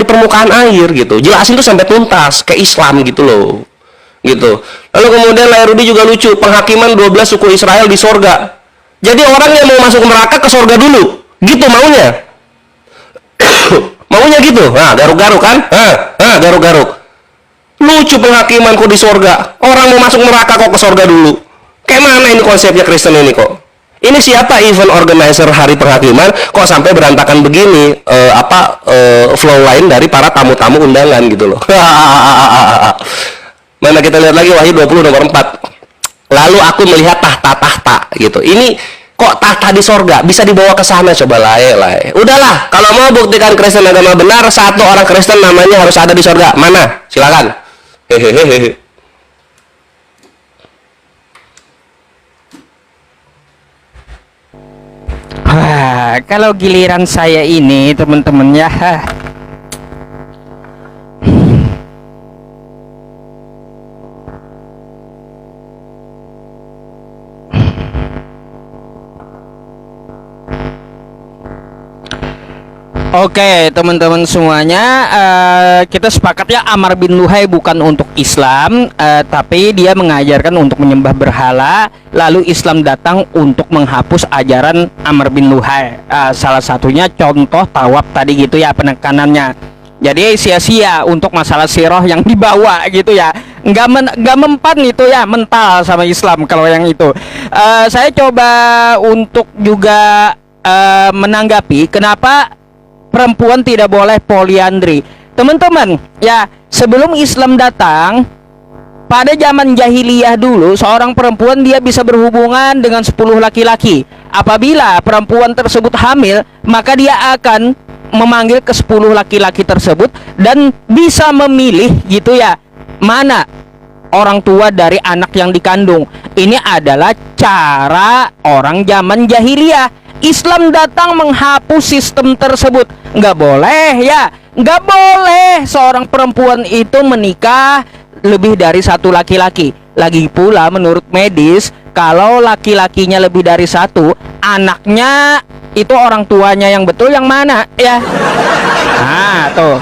di permukaan air gitu. Jelasin tuh sampai tuntas ke Islam gitu loh. Gitu. Lalu kemudian Lairudi juga lucu, penghakiman 12 suku Israel di sorga. Jadi orang yang mau masuk neraka ke sorga dulu. Gitu maunya. Maunya gitu. Nah, garuk-garuk kan? Garuk-garuk. Lucu penghakimanku di sorga. Orang mau masuk neraka kok ke sorga dulu. Kayak mana ini konsepnya Kristen ini kok? Ini siapa event organizer hari penghakiman kok sampai berantakan begini flow lain dari para tamu-tamu undangan gitu loh. Mana kita lihat lagi Wahyu 20 nomor 4. Lalu aku melihat tahta-tahta gitu. Ini kok tahta di sorga bisa dibawa ke sana, coba lah. Udahlah, kalau mau buktikan Kristen agama benar, satu orang Kristen namanya harus ada di sorga. Mana? Silakan. Hehehe. Kalau giliran saya ini teman-teman ya, oke teman-teman semuanya, kita sepakat ya Amr bin Luhai bukan untuk Islam, tapi dia mengajarkan untuk menyembah berhala. Lalu Islam datang untuk menghapus ajaran Amr bin Luhai. Salah satunya contoh tawaf tadi gitu ya, penekanannya. Jadi sia-sia untuk masalah sirah yang dibawa gitu ya, nggak mempan itu ya, mental sama Islam kalau yang itu. Saya coba untuk juga menanggapi kenapa perempuan tidak boleh poliandri. Teman-teman, ya sebelum Islam datang, pada zaman jahiliyah dulu, seorang perempuan dia bisa berhubungan dengan 10 laki-laki. Apabila perempuan tersebut hamil, maka dia akan memanggil ke 10 laki-laki tersebut dan bisa memilih gitu ya, mana orang tua dari anak yang dikandung. Ini adalah cara orang zaman jahiliyah. Islam datang menghapus sistem tersebut. Nggak boleh ya, nggak boleh seorang perempuan itu menikah lebih dari satu laki-laki. Lagi pula menurut medis, kalau laki-lakinya lebih dari satu, anaknya itu orang tuanya yang betul yang mana ya. Nah tuh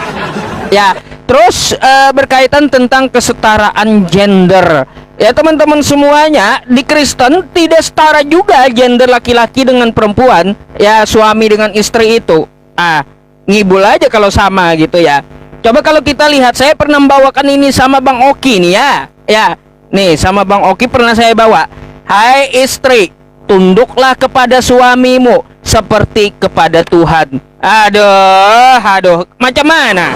ya. Terus berkaitan tentang kesetaraan gender. Ya teman-teman semuanya, di Kristen tidak setara juga gender laki-laki dengan perempuan. Ya suami dengan istri itu ngibul aja kalau sama gitu ya. Coba kalau kita lihat, saya pernah membawakan ini sama Bang Oki nih ya. Ya nih sama Bang Oki pernah saya bawa. Hai istri, tunduklah kepada suamimu seperti kepada Tuhan. Aduh, macam mana?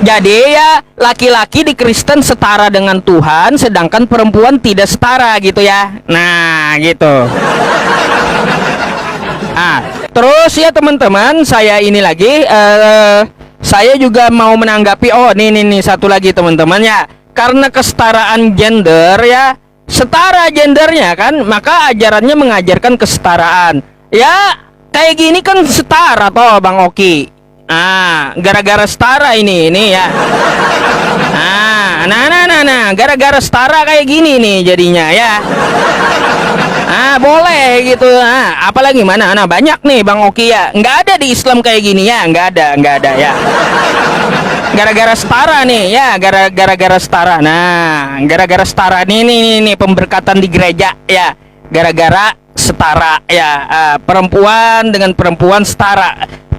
Jadi ya laki-laki di Kristen setara dengan Tuhan, sedangkan perempuan tidak setara gitu ya. Nah gitu. Terus ya teman-teman, saya ini lagi saya juga mau menanggapi. Oh nih satu lagi teman-teman ya. Karena kesetaraan gender ya, setara gendernya kan, maka ajarannya mengajarkan kesetaraan. Ya kayak gini kan setara toh Bang Oki. Gara-gara setara ini ya. Nah, gara-gara setara kayak gini nih jadinya ya. Boleh gitu. Apalagi mana? Banyak nih Bang Oki ya. Nggak ada di Islam kayak gini ya. Nggak ada ya. Gara-gara setara nih ya. Gara-gara setara. Nah, gara-gara setara nih pemberkatan di gereja ya. Gara-gara setara ya. Perempuan dengan perempuan setara.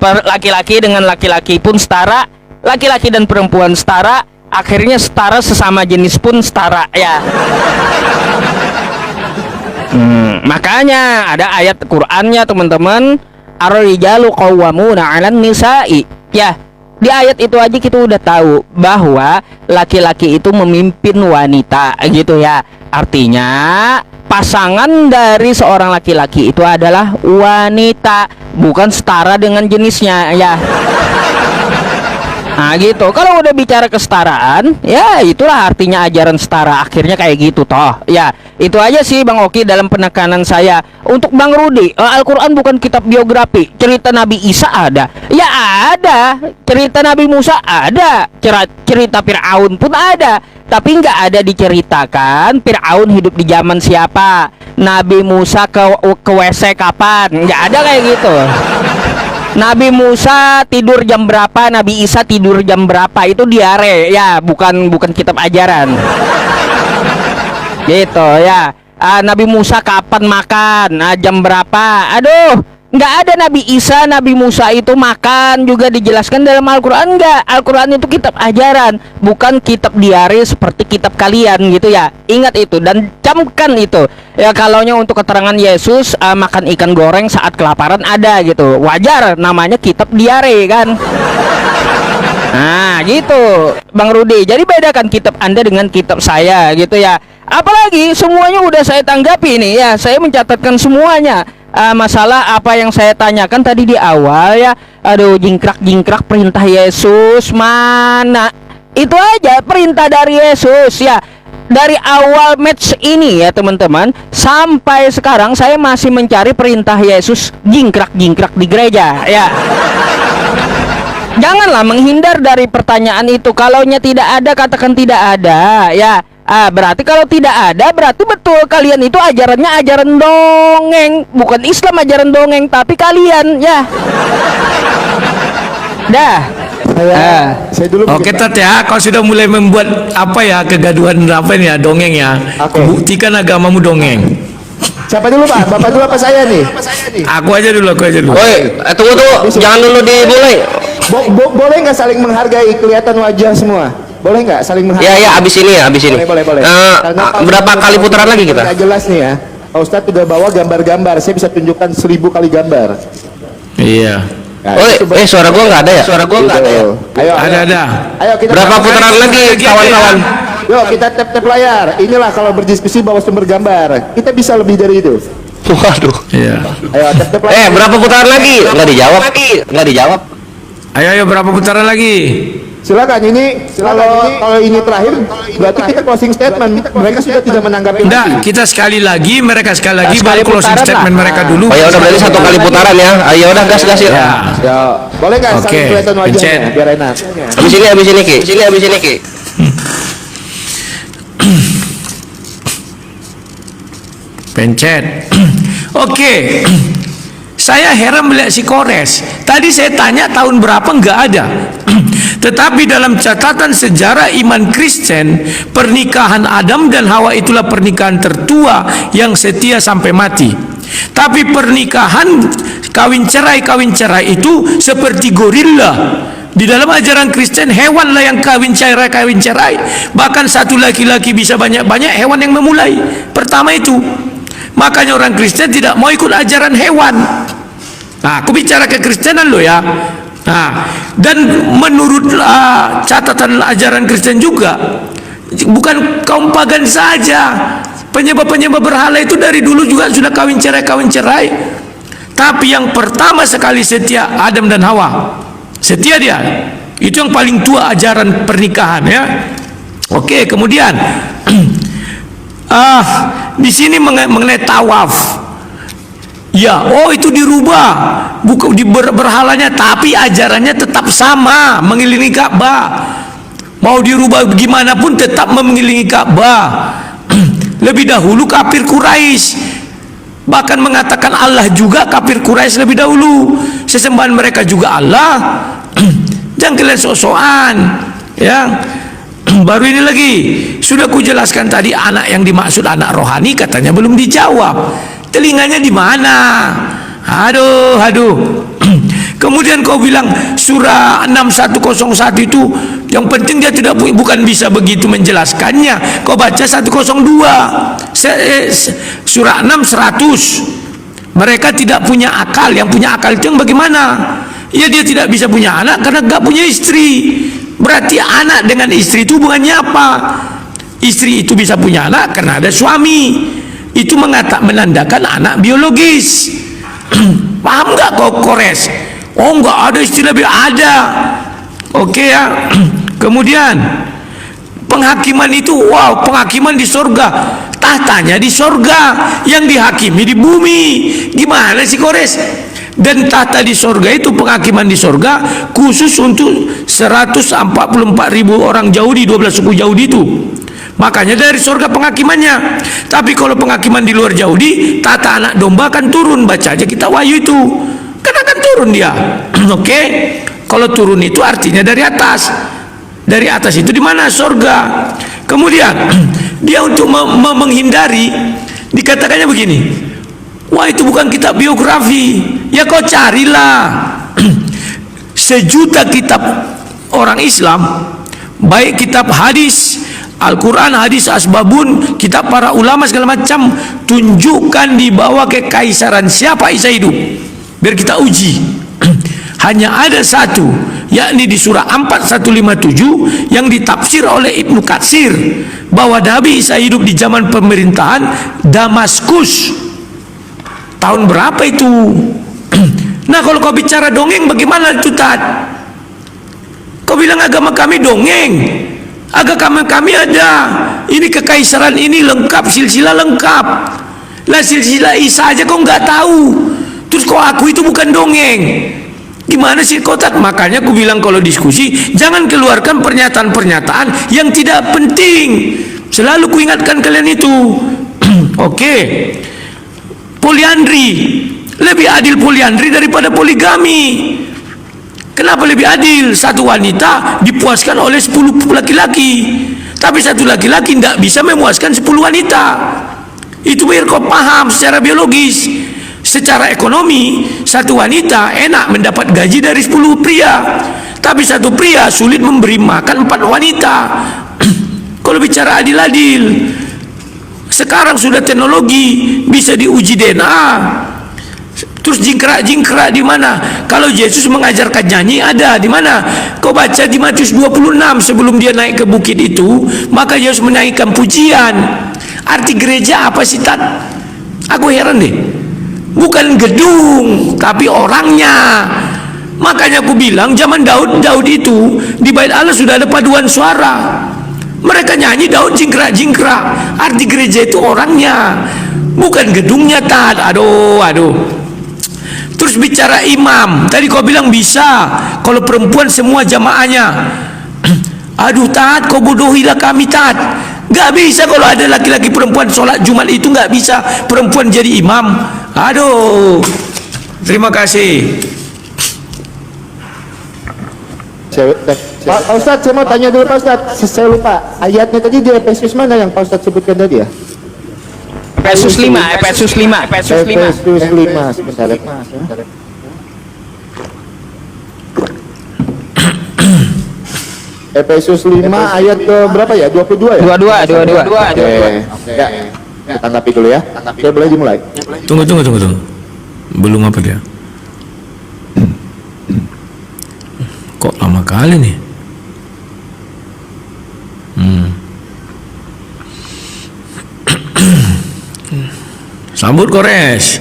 Laki-laki dengan laki-laki pun setara, laki-laki dan perempuan setara, akhirnya setara sesama jenis pun setara ya. Makanya ada ayat Qur'annya teman-teman, ar-rijalu qawwamuna 'alan nisa'i. Ya, di ayat itu aja kita udah tahu bahwa laki-laki itu memimpin wanita gitu ya. Artinya pasangan dari seorang laki-laki itu adalah wanita, bukan setara dengan jenisnya ya. Gitu. Kalau udah bicara kesetaraan, ya itulah artinya ajaran setara. Akhirnya kayak gitu toh. Ya, itu aja sih Bang Oki dalam penekanan saya. Untuk Bang Rudi, Al-Quran bukan kitab biografi. Cerita Nabi Isa ada. Ya ada. Cerita Nabi Musa ada. Cerita Fir'aun pun ada. Tapi nggak ada diceritakan Fir'aun hidup di zaman siapa, Nabi Musa ke WC kapan. Nggak ada kayak gitu. Nabi Musa tidur jam berapa, Nabi Isa tidur jam berapa, itu diare ya, bukan kitab ajaran. Gitu ya. Nabi Musa kapan makan, jam berapa. Aduh, nggak ada Nabi Isa, Nabi Musa itu makan juga dijelaskan dalam Al-Quran. Nggak, Al-Quran itu kitab ajaran, bukan kitab diare seperti kitab kalian gitu ya. Ingat itu dan camkan itu ya. Kalaunya untuk keterangan Yesus makan ikan goreng saat kelaparan ada gitu, wajar, namanya kitab diare kan. Nah gitu Bang Rudi, jadi bedakan kitab Anda dengan kitab saya gitu ya. Apalagi semuanya udah saya tanggapi nih ya, saya mencatatkan semuanya. Masalah apa yang saya tanyakan tadi di awal ya, aduh, jingkrak perintah Yesus mana, itu aja perintah dari Yesus ya. Dari awal match ini ya teman-teman, sampai sekarang saya masih mencari perintah Yesus jingkrak di gereja ya. Janganlah menghindar dari pertanyaan itu. Kalaunya tidak ada, katakan tidak ada ya. Berarti kalau tidak ada, berarti betul kalian itu ajarannya ajaran dongeng, bukan Islam ajaran dongeng, tapi kalian ya. Dah. Saya dulu. Oke Tat ya, kau sudah mulai membuat apa ya, kegaduhan apa ini ya, dongeng ya. Buktikan agamamu dongeng. Siapa dulu Pak? Bapak dulu apa saya nih? Aku aja dulu. Woi, tunggu, jangan dulu dimulai. Boleh nggak saling menghargai, kelihatan wajah semua? Boleh nggak saling menghargai? Ya, abis ini. Boleh. Berapa kali putaran lagi kita? Nggak jelas nih ya. Pak Ustadz sudah bawa gambar-gambar, saya bisa tunjukkan 1000 kali gambar. Iya. Nah, Suara gua nggak ada ya? Ayo. Ayo kita. Berapa putaran lagi, kawan-kawan? Yuk kita tap layar. Inilah kalau berdiskusi bawa sumber gambar. Kita bisa lebih dari itu. Waduh. Iya. Ayo tap layar. Berapa putaran lagi? Nggak dijawab. Ayo berapa putaran lagi? Silakan ini kalau ini terakhir berarti kita closing statement. Mereka sudah tidak menanggapi. Enggak, kita sekali lagi, mereka sekali lagi, baru closing statement mereka dulu. Oh ya udah, berarti 1 kali putaran ya. Ayo udah gas ya. Ya. Boleh nggak saling kelihatan wajahnya biar enak. Habis ini Ki. Pencet. Oke. Saya heran melihat si Kores. Tadi saya tanya tahun berapa, nggak ada. Tetapi dalam catatan sejarah iman Kristen, pernikahan Adam dan Hawa itulah pernikahan tertua yang setia sampai mati. Tapi pernikahan kawin cerai itu seperti gorila. Di dalam ajaran Kristen, hewanlah yang kawin cerai. Bahkan satu laki-laki bisa banyak-banyak hewan yang memulai. Pertama itu. Makanya orang Kristen tidak mau ikut ajaran hewan. Nah, aku bicara kekristenan lo ya. Nah, dan menurut catatan ajaran Kristen juga, bukan kaum pagan saja, penyembah berhala itu dari dulu juga sudah kawin cerai. Tapi yang pertama sekali setia Adam dan Hawa, setia dia. Itu yang paling tua ajaran pernikahan ya. Oke, kemudian di sini mengenai tawaf. Ya, itu dirubah, bukan berhalanya, tapi ajarannya tetap sama, mengelilingi Ka'bah. Mau dirubah gimana pun tetap mengelilingi Ka'bah. Lebih dahulu kafir Quraisy, bahkan mengatakan Allah juga kafir Quraisy lebih dahulu. Sesembahan mereka juga Allah. Jangan kalian sok-sokan, ya. Baru ini lagi sudah kujelaskan tadi, anak yang dimaksud anak rohani katanya belum dijawab. Telinganya di mana? Aduh. Kemudian kau bilang surah 6101 itu yang penting dia bukan bisa begitu menjelaskannya. Kau baca 102 surah 6 100. Mereka tidak punya akal. Yang punya akal itu yang bagaimana? Ya dia tidak bisa punya anak karena gak punya istri. Berarti anak dengan istri itu hubungannya apa? Istri itu bisa punya anak karena ada suami. Itu menandakan anak biologis. Paham nggak kau Kores? Oh, nggak ada istilah ada. Oke ya. Kemudian penghakiman itu, penghakiman di sorga, tahtanya di sorga, yang dihakimi di bumi. Gimana sih Kores? Dan tahta di sorga itu, penghakiman di sorga khusus untuk 144.000 orang Yahudi, 12 suku Yahudi itu. Makanya dari surga penghakimannya. Tapi kalau penghakiman di luar Yahudi, tata anak domba akan turun. Baca aja kita Wahyu itu, kan akan turun turun dia. Oke, kalau turun itu artinya dari atas. Dari atas itu di mana? Sorga. Kemudian dia untuk menghindari, dikatakannya begini, wah itu bukan kitab biografi. Ya kau carilah sejuta kitab orang Islam, baik kitab hadis, Al-Quran, hadis, asbabun, kitab para ulama segala macam, tunjukkan di bawah kekaisaran siapa Isa hidup, biar kita uji. Hanya ada satu, yakni di surah 4157 yang ditafsir oleh Ibnu Katsir bahwa Nabi Isa hidup di zaman pemerintahan Damaskus. Tahun berapa itu? Nah, kalau kau bicara dongeng bagaimana itu, Tat? Kau bilang agama kami dongeng. Agama kami ada. Ini kekaisaran ini lengkap, silsilah lengkap. Lah silsilah Isa aja kau nggak tahu. Terus kau aku itu bukan dongeng. Gimana sih kau, Tat? Makanya aku bilang kalau diskusi jangan keluarkan pernyataan-pernyataan yang tidak penting. Selalu kuingatkan kalian itu. Oke. Poliandri, lebih adil poliandri daripada poligami. Kenapa lebih adil? Satu wanita dipuaskan oleh 10 laki-laki, tapi satu laki-laki tidak bisa memuaskan 10 wanita. Itu biar kau paham secara biologis. Secara ekonomi, satu wanita enak mendapat gaji dari 10 pria, tapi satu pria sulit memberi makan 4 wanita. Kalau bicara adil-adil, sekarang sudah teknologi bisa diuji DNA. Terus jingkrak di mana? Kalau Yesus mengajarkan nyanyi ada di mana? Kau baca di Matius 26, sebelum dia naik ke bukit itu, maka Yesus menaikkan pujian. Arti gereja apa sih, Tat? Aku heran deh. Bukan gedung, tapi orangnya. Makanya aku bilang zaman Daud itu di bait Allah sudah ada paduan suara. Mereka nyanyi, Daud jingkrak. Arti gereja itu orangnya, bukan gedungnya, Tat. Aduh. Terus bicara imam, tadi kau bilang bisa kalau perempuan semua jamaahnya. Aduh, Tat, kau bodohilah kami, Tat. Gak bisa kalau ada laki-laki perempuan sholat Jumat itu, gak bisa perempuan jadi imam. Aduh, terima kasih. Pak Ustadz, saya mau tanya dulu Pak Ustadz. Saya lupa ayatnya tadi di Efesus mana yang Pak Ustadz sebutkan tadi ya? Efesus 5. Efesus 5 sebentar ya. Efesus 5 ayat ke berapa ya? 22 ya? 22. Oke. Ya. Kita tanggapi dulu ya. Saya boleh dimulai. Tunggu. Belum apa dia? Kok lama kali nih? Sambut Kores.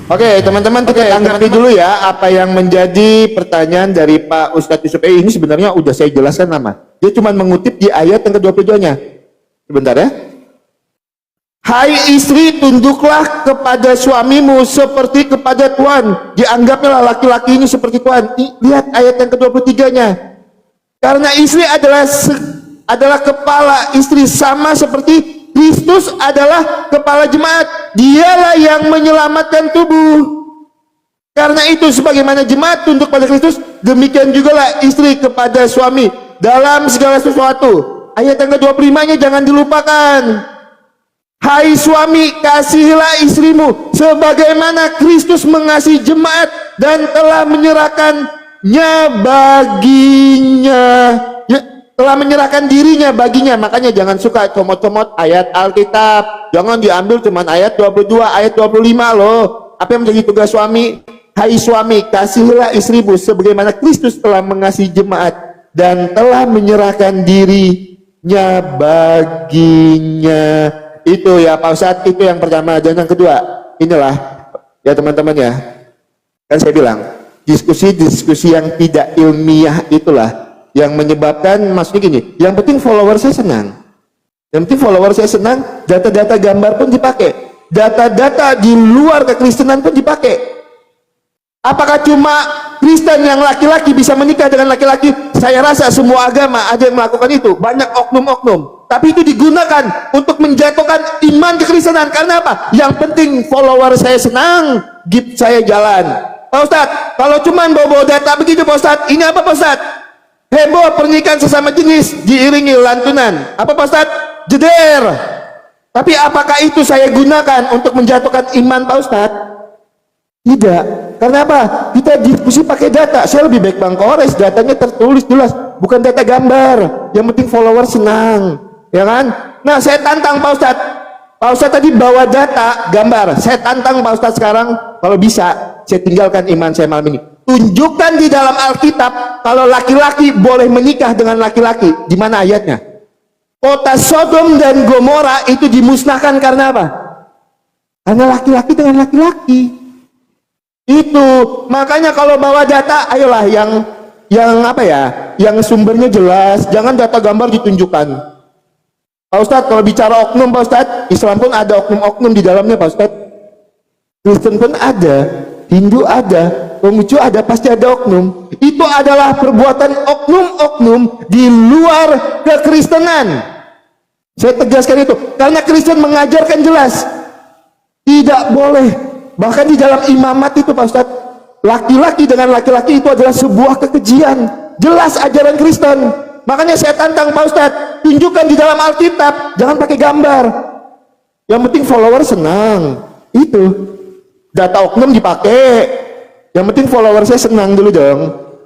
Oke, teman-teman, kita tanggapi dulu ya apa yang menjadi pertanyaan dari Pak Ustadz Yusuf. Ini sebenarnya udah saya jelaskan nama. Dia cuma mengutip di ayat yang ke-22-nya. Sebentar ya. Hai istri, tunduklah kepada suamimu seperti kepada Tuhan. Dianggapnya laki-laki ini seperti Tuhan. Lihat ayat yang ke-23-nya. Karena istri adalah kepala istri, sama seperti Kristus adalah kepala jemaat. Dialah yang menyelamatkan tubuh. Karena itu sebagaimana jemaat tunduk pada Kristus, demikian juga lah istri kepada suami dalam segala sesuatu. Ayat yang ke-25-nya jangan dilupakan. Hai suami, kasihilah istrimu sebagaimana Kristus mengasihi jemaat dan telah menyerahkannya baginya. Telah menyerahkan dirinya baginya. Makanya jangan suka comot-comot ayat Alkitab. Jangan diambil cuman ayat 22, ayat 25 loh. Apa yang menjadi tugas suami? Hai suami, kasihilah istrimu sebagaimana Kristus telah mengasihi jemaat dan telah menyerahkan dirinya baginya. Itu ya Pak Ustadz, itu yang pertama. Dan yang kedua, inilah ya teman-teman ya. Kan saya bilang, diskusi-diskusi yang tidak ilmiah itulah yang menyebabkan, maksudnya gini, yang penting follower saya senang. Yang penting follower saya senang, data-data gambar pun dipakai. Data-data di luar kekristenan pun dipakai. Apakah cuma Kristen yang laki-laki bisa menikah dengan laki-laki? Saya rasa semua agama ada yang melakukan itu. Banyak oknum-oknum. Tapi itu digunakan untuk menjatuhkan iman kekristenan. Karena apa? Yang penting follower saya senang, gift saya jalan. Pak Ustadz, kalau cuman bawa-bawa data begitu Pak Ustadz, ini apa Pak Ustadz? Heboh pernikahan sesama jenis diiringi lantunan. Apa Pak Ustadz? Jeder. Tapi apakah itu saya gunakan untuk menjatuhkan iman Pak Ustadz? Tidak. Karena apa? Kita diskusi pakai data. Saya lebih baik Bang Kores, datanya tertulis jelas, bukan data gambar. Yang penting follower senang, ya kan? Nah, saya tantang Pak Ustadz. Pak Ustadz tadi bawa data, gambar. Saya tantang Pak Ustadz sekarang, kalau bisa, saya tinggalkan iman saya malam ini. Tunjukkan di dalam Alkitab, kalau laki-laki boleh menikah dengan laki-laki. Di mana ayatnya? Kota Sodom dan Gomora itu dimusnahkan karena apa? Karena laki-laki dengan laki-laki. Itu, makanya kalau bawa data, ayolah yang apa ya? Yang sumbernya jelas, jangan data gambar ditunjukkan. Pak Ustadz, kalau bicara oknum Pak Ustadz, Islam pun ada oknum-oknum di dalamnya Pak Ustadz. Kristen pun ada, Hindu ada, Konghucu ada, pasti ada oknum. Itu adalah perbuatan oknum-oknum di luar kekristenan. Saya tegaskan itu, karena Kristen mengajarkan jelas, tidak boleh. Bahkan di dalam imamat itu Pak Ustadz, laki-laki dengan laki-laki itu adalah sebuah kekejian. Jelas ajaran Kristen. Makanya saya tantang Pak Ustadz, tunjukkan di dalam Alkitab, jangan pakai gambar. Yang penting follower senang. Itu data oknum dipakai, yang penting follower saya senang dulu dong.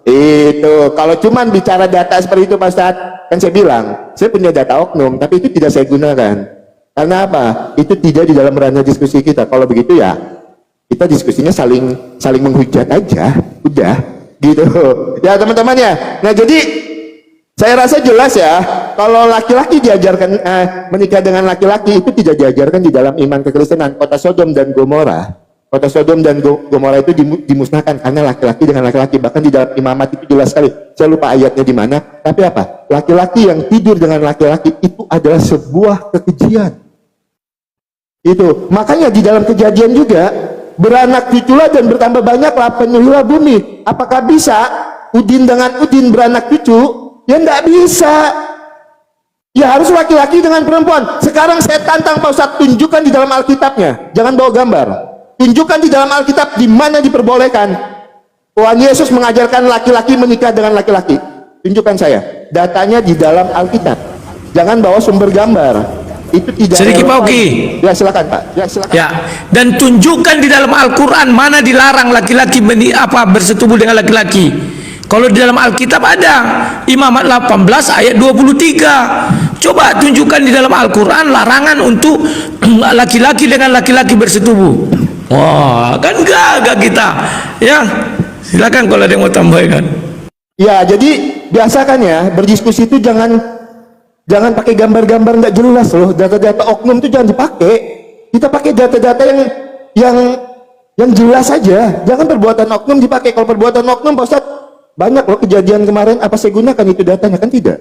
Itu kalau cuman bicara data seperti itu Pak Ustadz, kan saya bilang saya punya data oknum, tapi itu tidak saya gunakan. Karena apa? Itu tidak di dalam ranah diskusi kita. Kalau begitu ya kita diskusinya saling menghujat aja, udah gitu ya teman-teman ya. Nah, jadi saya rasa jelas ya, kalau laki-laki diajarkan menikah dengan laki-laki itu tidak diajarkan di dalam iman kekristenan. Kota Sodom dan Gomora, kota Sodom dan Gomora itu dimusnahkan karena laki-laki dengan laki-laki. Bahkan di dalam imamat itu jelas sekali. Saya lupa ayatnya di mana. Tapi apa? Laki-laki yang tidur dengan laki-laki itu adalah sebuah kekejian. Itu makanya di dalam Kejadian juga, beranak cuculah dan bertambah banyaklah, penuhilah bumi. Apakah bisa Udin dengan Udin beranak cucu? Ya enggak bisa. Ya harus laki-laki dengan perempuan. Sekarang saya tantang Pak Ustadz, tunjukkan di dalam Alkitabnya. Jangan bawa gambar. Tunjukkan di dalam Alkitab di mana diperbolehkan. Tuhan Yesus mengajarkan laki-laki menikah dengan laki-laki. Tunjukkan saya. Datanya di dalam Alkitab. Jangan bawa sumber gambar. Itu tidak. Sedikit Pak Oki. Ya silakan Pak. Ya silakan. Ya, dan tunjukkan di dalam Al-Quran mana dilarang laki-laki bersetubuh dengan laki-laki. Kalau di dalam Alkitab ada Imamat 18 ayat 23. Coba tunjukkan di dalam Al-Quran larangan untuk laki-laki dengan laki-laki bersetubuh. Wah, kan gagah kita. Ya, silakan kalau ada yang mau tambahkan. Ya, jadi biasakan ya berdiskusi itu jangan pakai gambar-gambar nggak jelas loh. Data-data oknum itu jangan dipakai. Kita pakai data-data yang jelas saja. Jangan perbuatan oknum dipakai. Kalau perbuatan oknum Pak Ustadz, banyak loh kejadian kemarin, apa saya gunakan itu datanya? Kan tidak.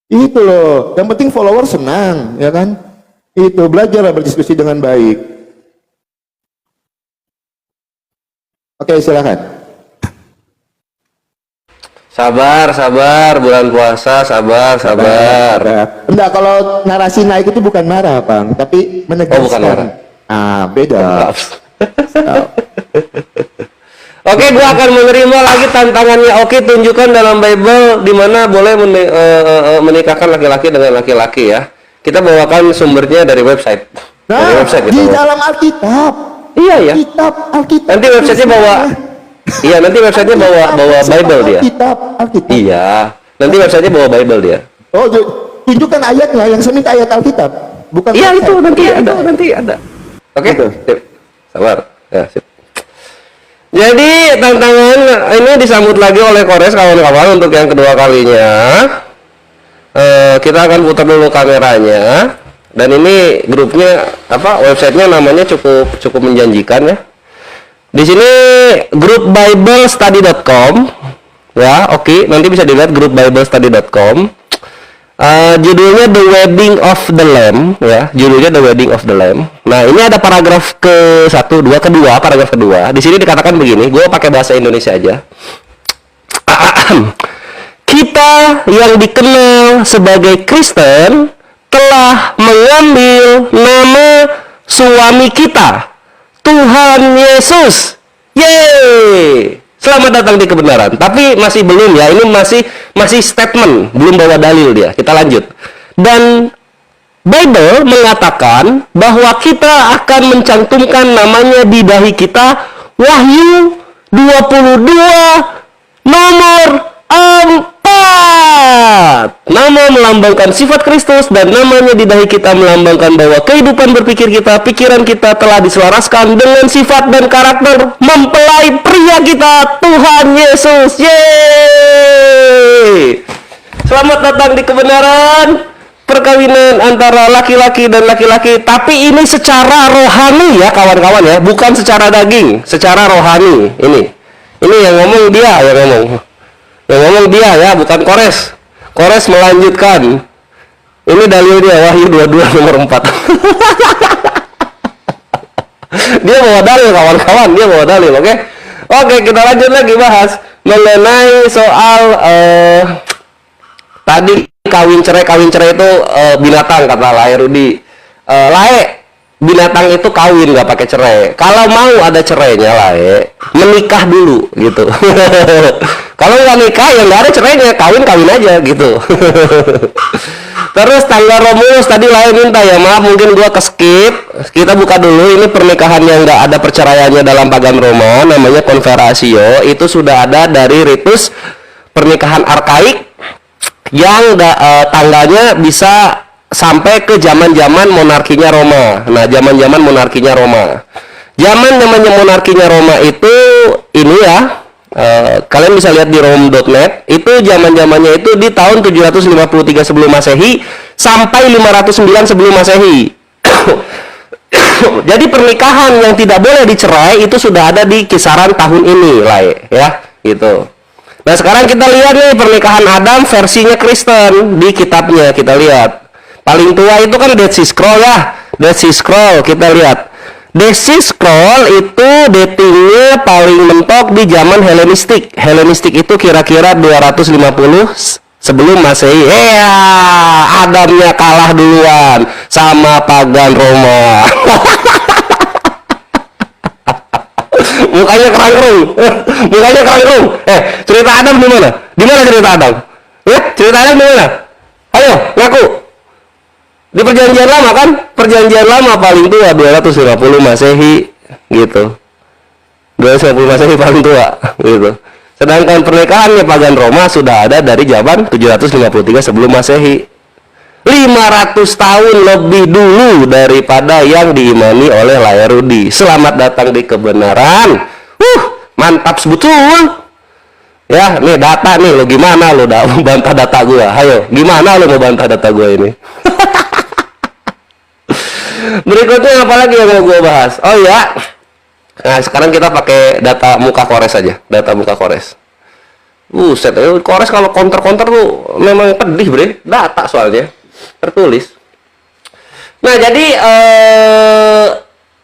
Itu loh, yang penting follower senang, ya kan? Itu, belajarlah berdiskusi dengan baik. Oke, silakan. Sabar, bulan puasa, sabar. Enggak, kalau narasi naik itu bukan marah, Bang, tapi menegaskan. Oh, bukan marah. Ah, beda. Oke, gua akan menerima lagi tantangannya. Oke, tunjukkan dalam Bible di mana boleh menikahkan laki-laki dengan laki-laki ya. Kita bawakan sumbernya dari website. Nah, dari website di dalam Alkitab. Iya ya. Alkitab. Nanti websitenya bawa. Iya, nanti websitenya bawa Bible dia. Alkitab. Iya, nanti websitenya bawa Bible dia. Oh, tunjukkan ayatnya. Yang saya minta ayat Alkitab, bukan. Iya, website. itu nanti ada. Oke, sip. Sabar. Ya, sip. Jadi tantangan ini disambut lagi oleh Kores kawan-kawan untuk yang kedua kalinya. Kita akan putar dulu kameranya. Dan ini grupnya websitenya namanya cukup menjanjikan ya. Di sini grup biblestudy.com ya. Oke, nanti bisa dilihat grup biblestudy.com. Judulnya The Wedding of the Lamb ya, judulnya The Wedding of the Lamb. Nah, ini ada paragraf paragraf kedua. Di sini dikatakan begini, gue pakai bahasa Indonesia aja. Kita yang dikenal sebagai Kristen telah mengambil nama suami kita, Tuhan Yesus, Yeay! Selamat datang di kebenaran. Tapi masih belum ya, ini masih statement, belum bawa dalil dia. Kita lanjut. Dan Bible mengatakan bahwa kita akan mencantumkan namanya di dahi kita, Wahyu 22 nomor 4. Nama melambangkan sifat Kristus dan namanya di dahi kita melambangkan bahwa kehidupan berpikir kita, pikiran kita telah diselaraskan dengan sifat dan karakter mempelai pria kita, Tuhan Yesus. Yeay! Selamat datang di kebenaran. Perkawinan antara laki-laki dan laki-laki, tapi ini secara rohani ya kawan-kawan ya, bukan secara daging, secara rohani. Ini yang ngomong dia, yang ngomong dia ya, bukan Kores. Kores melanjutkan. Ini dalilnya Wahyu 22 nomor 4. Dia bawa dalil kawan-kawan, dia bawa dalil, oke? Oke, kita lanjut lagi bahas mengenai soal tadi kawin cerai itu binatang, kata Lae Rudi. Lae, binatang itu kawin nggak pakai cerai. Kalau mau ada cerainya Lae, menikah dulu gitu. Kalau nggak nikah ya nggak ada cerainya, kawin aja gitu. Terus tanggal Romulus tadi Lae minta ya maaf, mungkin gua skip. Kita buka dulu, ini pernikahan yang nggak ada perceraiannya dalam pagan Roma, namanya konversatio. Itu sudah ada dari ritus pernikahan arkaik yang tanggalnya bisa sampai ke zaman-zaman monarkinya Roma. Nah, zaman-zaman monarkinya Roma. Zaman-zamannya monarkinya Roma itu ini ya, kalian bisa lihat di rom.net. Itu zaman-zamannya itu di tahun 753 sebelum Masehi sampai 509 sebelum Masehi. Jadi pernikahan yang tidak boleh dicerai itu sudah ada di kisaran tahun ini lah ya, gitu. Nah, sekarang kita lihat nih pernikahan Adam versinya Kristen di kitabnya. Kita lihat. Paling tua itu kan Dead Sea Scroll ya. Dead Sea Scroll, kita lihat. Dead Sea Scroll itu datingnya paling mentok di zaman Helenistik. Helenistik itu kira-kira 250 sebelum Masehi. Adamnya kalah duluan sama pagan Roma. Mukanya kerangkung. Cerita Adam di mana? Di mana cerita Adam? Cerita Adam di mana? Ayo, ngaku. Di perjanjian lama kan? Perjanjian lama paling tua 250 Masehi gitu. 250 Masehi paling tua gitu. Sedangkan pernikahannya pagan Roma sudah ada dari zaman 753 sebelum Masehi. 500 tahun lebih dulu daripada yang diimani oleh Lae Rudi. Selamat datang di kebenaran. Mantap betul. Ya, nih data nih, lo gimana lo bantah data gua? Ayo, gimana lo mau bantah data gua ini? Berikutnya apa lagi yang mau gua bahas? Oh ya. Nah, sekarang kita pakai data muka Kores aja. Data muka Kores. Set, Kores kalau counter tuh memang pedih, bre. Data soalnya tertulis. Nah, jadi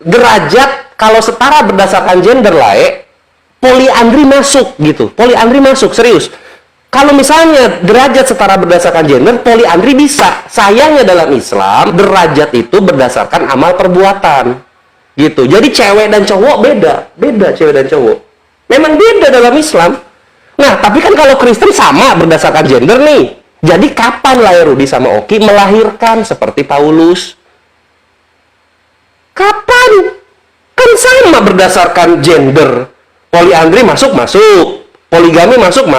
derajat kalau setara berdasarkan gender Lae, poliandri masuk gitu. Poliandri masuk, serius. Kalau misalnya derajat setara berdasarkan gender, poliandri bisa. Sayangnya dalam Islam, derajat itu berdasarkan amal perbuatan. Gitu. Jadi cewek dan cowok beda. Beda cewek dan cowok. Memang beda dalam Islam. Nah, tapi kan kalau Kristen sama berdasarkan gender nih. Jadi kapan Lae Rudi sama Oki melahirkan seperti Paulus? Kapan? Kan sama berdasarkan gender. Poliandri masuk, poligami masuk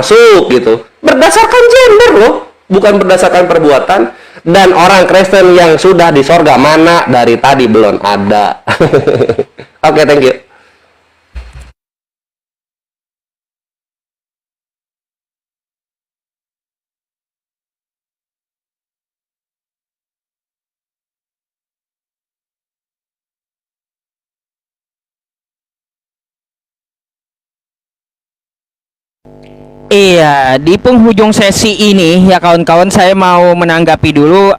gitu. Berdasarkan gender loh, bukan berdasarkan perbuatan. Dan orang Kristen yang sudah di sorga mana dari tadi belum ada. Oke, thank you. Iya, di penghujung sesi ini ya kawan-kawan, saya mau menanggapi dulu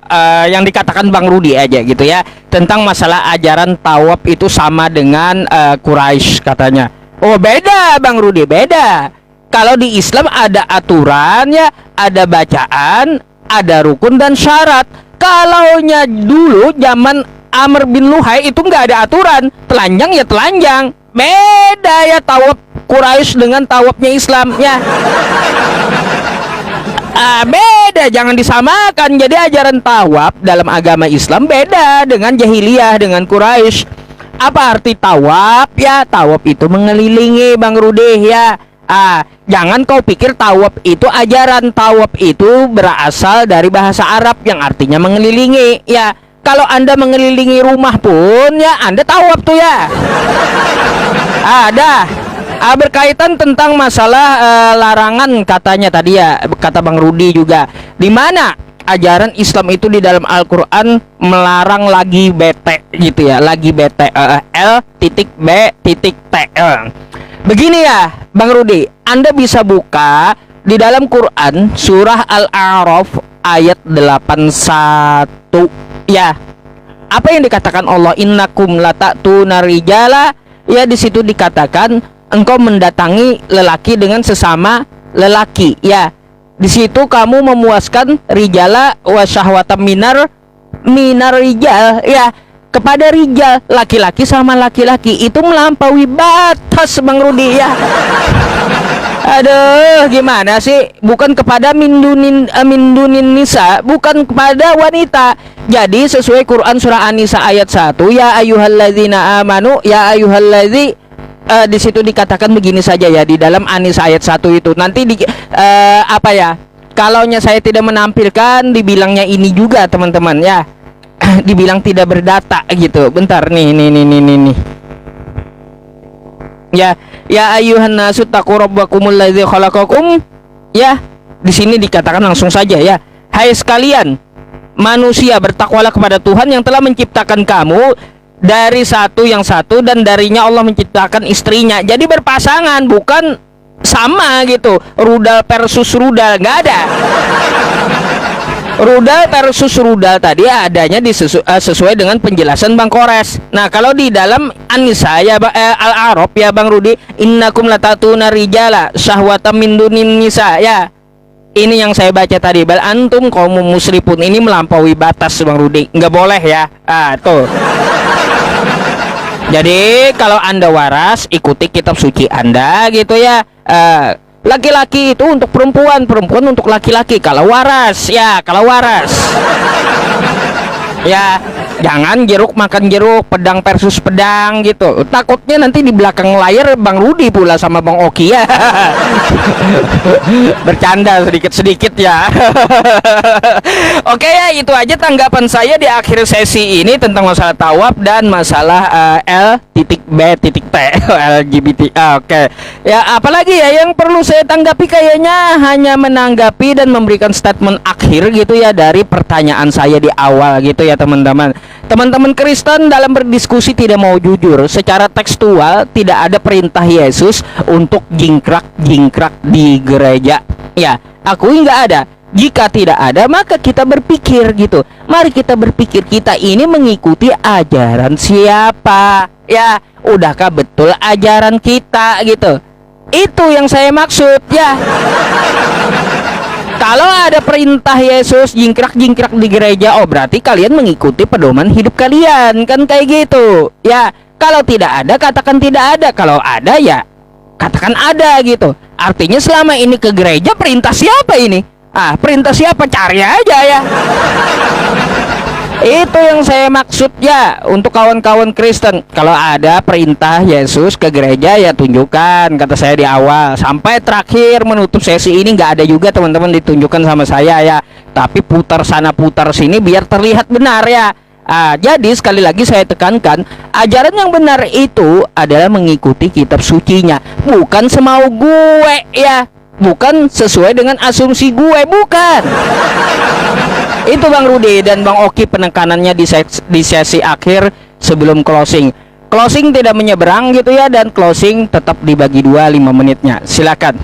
yang dikatakan Bang Rudi aja gitu ya, tentang masalah ajaran tawaf itu sama dengan Quraisy katanya. Oh, beda Bang Rudi, beda. Kalau di Islam ada aturannya, ada bacaan, ada rukun dan syarat. Kalaunya dulu zaman Amr bin Luhai itu nggak ada aturan, telanjang ya telanjang, Beda ya tawaf Quraisy dengan tawafnya Islam ya. Beda, jangan disamakan. Jadi ajaran tawaf dalam agama Islam beda dengan jahiliyah, dengan Quraisy. Apa arti tawaf? Ya, tawaf itu mengelilingi, Bang Rudi ya. Jangan kau pikir tawaf itu ajaran. Tawaf itu berasal dari bahasa Arab yang artinya mengelilingi ya. Kalau Anda mengelilingi rumah pun ya Anda tawaf tuh ya. Ada berkaitan tentang masalah larangan katanya tadi ya, kata Bang Rudi juga, di mana ajaran Islam itu di dalam Al-Quran melarang lagi bete gitu ya, lagi bete L.B.T. Begini ya Bang Rudi, Anda bisa buka di dalam Quran surah Al-A'raf ayat 81 ya. Apa yang dikatakan Allah, innakum lata'tuna rijala ya, di situ dikatakan engkau mendatangi lelaki dengan sesama lelaki ya. Di situ kamu memuaskan rijala wa syahwatan minar rijal ya, kepada rijal, laki-laki sama laki-laki, itu melampaui batas Bang Rudi ya. Aduh, gimana sih? Bukan kepada mindunin nisa, bukan kepada wanita. Jadi sesuai Quran surah An-Nisa ayat 1, ya ayyuhalladzina amanu, ya ayyuhalladzi, di situ dikatakan begini saja ya, di dalam An-Nisa ayat 1 itu. Nanti apa ya? Kalaunya saya tidak menampilkan, dibilangnya ini juga teman-teman ya. Dibilang tidak berdata gitu. Bentar nih. Ya ayyuhan nasu taqu rabbakumul ladzi khalaqakum. Ya, di sini dikatakan langsung saja ya. Hai sekalian manusia, bertakwalah kepada Tuhan yang telah menciptakan kamu dari satu yang satu, dan darinya Allah menciptakan istrinya. Jadi berpasangan, bukan sama gitu. Rudal versus rudal, nggak ada. Rudal versus rudal tadi adanya sesuai dengan penjelasan Bang Kores. Nah, kalau di dalam An-Nisa ya Al-A'raf ya Bang Rudi, innakum latatuna rijala syahwatan min dunin nisa ya. Ini yang saya baca tadi, bal antum kaum musrifun, ini melampaui batas Bang Rudi. Nggak boleh ya. Tuh. Jadi kalau Anda waras, ikuti kitab suci Anda gitu ya. Laki-laki itu untuk perempuan, perempuan untuk laki-laki. Kalau waras ya, kalau waras. Ya, jangan jeruk makan jeruk, pedang versus pedang gitu. Takutnya nanti di belakang layar Bang Rudi pula sama Bang Oki ya. Bercanda sedikit-sedikit ya. Oke ya, itu aja tanggapan saya di akhir sesi ini tentang masalah tawaf dan masalah L.B.T. LGBT. Oke. Ya, apalagi ya yang perlu saya tanggapi, kayaknya hanya menanggapi dan memberikan statement akhir gitu ya dari pertanyaan saya di awal gitu ya teman-teman. Teman-teman Kristen dalam berdiskusi tidak mau jujur. Secara tekstual tidak ada perintah Yesus untuk jingkrak-jingkrak di gereja. Ya, akui nggak ada. Jika tidak ada, maka kita berpikir gitu. Mari kita berpikir, kita ini mengikuti ajaran siapa? Ya, udahkah betul ajaran kita gitu? Itu yang saya maksud ya. Kalau ada perintah Yesus jingkrak-jingkrak di gereja, oh berarti kalian mengikuti pedoman hidup kalian, kan kayak gitu. Ya, kalau tidak ada katakan tidak ada, kalau ada ya katakan ada gitu. Artinya selama ini ke gereja perintah siapa ini? Perintah siapa? Cari aja ya. Itu yang saya maksud ya untuk kawan-kawan Kristen. Kalau ada perintah Yesus ke gereja ya tunjukkan, kata saya di awal. Sampai terakhir menutup sesi ini nggak ada juga teman-teman ditunjukkan sama saya ya. Tapi putar sana putar sini biar terlihat benar ya. Jadi sekali lagi saya tekankan, ajaran yang benar itu adalah mengikuti kitab sucinya, bukan semau gue ya. Bukan sesuai dengan asumsi gue, bukan. Itu Bang Rudi dan Bang Oki penekanannya di sesi akhir sebelum closing. Closing tidak menyeberang gitu ya, dan closing tetap dibagi 5 menitnya. Silakan.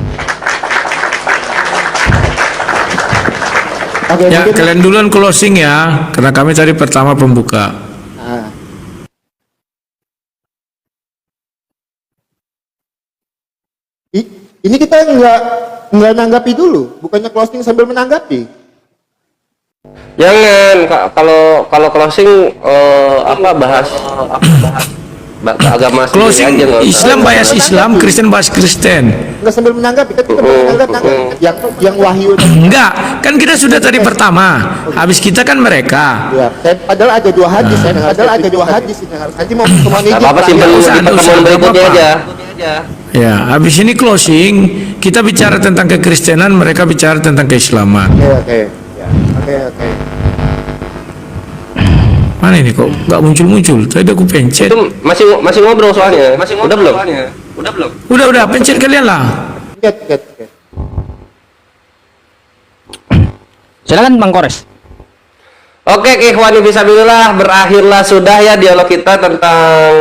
Oke, Ya, mungkin kalian duluan closing ya, karena kami tadi pertama pembuka. ini kita nggak nanggapi dulu, bukannya closing sambil menanggapi. Jangan, kalau closing bahas agama sendiri Closing, aja, nggak usah. Islam bahas Islam, Kristen bahas Kristen. Nggak sambil menanggapi, kan kita menanggapi yang wahyu. Enggak, kan kita sudah tadi pertama. Habis kita kan mereka. Ya, padahal ada dua hadis, padahal ada dua hadis ini. Nanti mau pertemuan ini. Nggak apa-apa, simpan Nggak usah, di nggak pertemuan usah, berikutnya nggak aja. Ya, habis ini closing, kita bicara tentang kekristenan, mereka bicara tentang keislaman. Oke. Ya, oke. Mana ini kok nggak muncul-muncul? Tadi aku pencet. Itu masih ngobrol soalnya. Udah belum? Udah, pencet kalian lah. Oke. Silakan Bang Kores. Oke, ikhwani fisabilillah, berakhirlah sudah ya dialog kita tentang,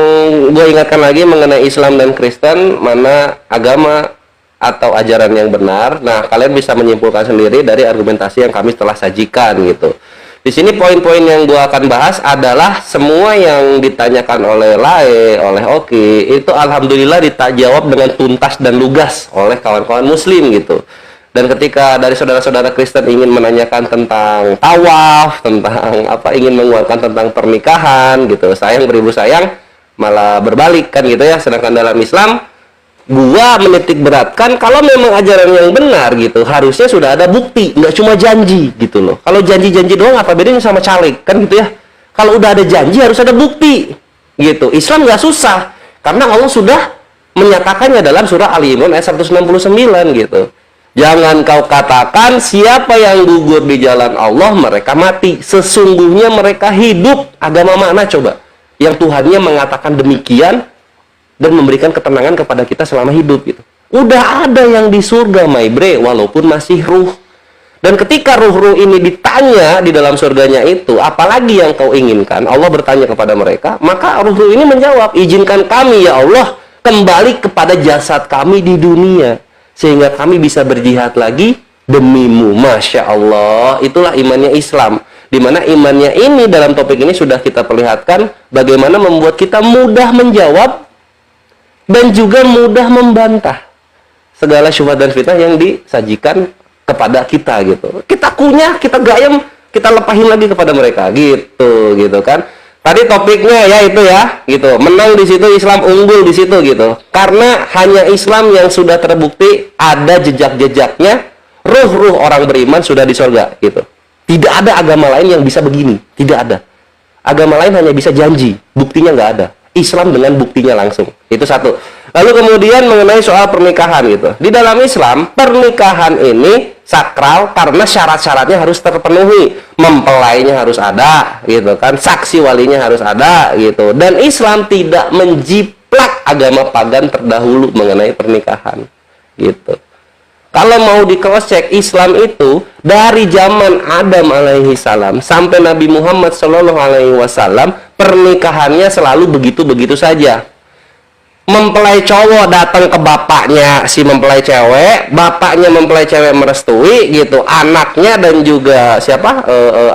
gue ingatkan lagi mengenai Islam dan Kristen, mana agama atau ajaran yang benar. Nah, kalian bisa menyimpulkan sendiri dari argumentasi yang kami telah sajikan gitu. Di sini poin-poin yang gue akan bahas adalah semua yang ditanyakan oleh Lae, oleh Oki, itu alhamdulillah dijawab dengan tuntas dan lugas oleh kawan-kawan muslim gitu. Dan ketika dari saudara-saudara Kristen ingin menanyakan tentang tawaf, tentang apa, ingin menguatkan tentang pernikahan gitu, sayang beribu sayang malah berbalik kan gitu ya. Sedangkan dalam Islam, gua menitik beratkan kalau memang ajaran yang benar gitu, harusnya sudah ada bukti, nggak cuma janji gitu loh. Kalau janji-janji doang apa bedanya sama caleg kan gitu ya. Kalau udah ada janji harus ada bukti gitu. Islam nggak susah karena Allah sudah menyatakannya dalam surah Ali Imran ayat 169 gitu. Jangan kau katakan siapa yang gugur di jalan Allah mereka mati, sesungguhnya mereka hidup. Agama mana coba yang Tuhannya mengatakan demikian dan memberikan ketenangan kepada kita selama hidup gitu. Udah ada yang di surga, my bre, walaupun masih ruh. Dan ketika ruh-ruh ini ditanya di dalam surganya itu, apalagi yang kau inginkan? Allah bertanya kepada mereka, maka ruh-ruh ini menjawab, izinkan kami ya Allah kembali kepada jasad kami di dunia, sehingga kami bisa berjihad lagi demimu. Masya Allah, itulah imannya Islam. Dimana imannya ini dalam topik ini sudah kita perlihatkan bagaimana membuat kita mudah menjawab dan juga mudah membantah segala syubhat dan fitnah yang disajikan kepada kita gitu. Kita kunyah, kita gayam, kita lepahin lagi kepada mereka gitu kan. Tadi topiknya ya itu ya gitu. Menang di situ, Islam unggul di situ gitu. Karena hanya Islam yang sudah terbukti ada jejak-jejaknya, ruh-ruh orang beriman sudah di surga gitu. Tidak ada agama lain yang bisa begini, tidak ada. Agama lain hanya bisa janji, buktinya nggak ada. Islam dengan buktinya langsung. Itu satu. Lalu kemudian mengenai soal pernikahan gitu. Di dalam Islam, pernikahan ini sakral karena syarat-syaratnya harus terpenuhi. Mempelainya harus ada gitu kan. Saksi walinya harus ada gitu. Dan Islam tidak menjiplak agama pagan terdahulu mengenai pernikahan gitu. Kalau mau di cross check, Islam itu dari zaman Adam alaihi salam sampai Nabi Muhammad sallallahu alaihi wasallam, pernikahannya selalu begitu-begitu saja. Mempelai cowok datang ke bapaknya si mempelai cewek, bapaknya mempelai cewek merestui gitu, anaknya dan juga siapa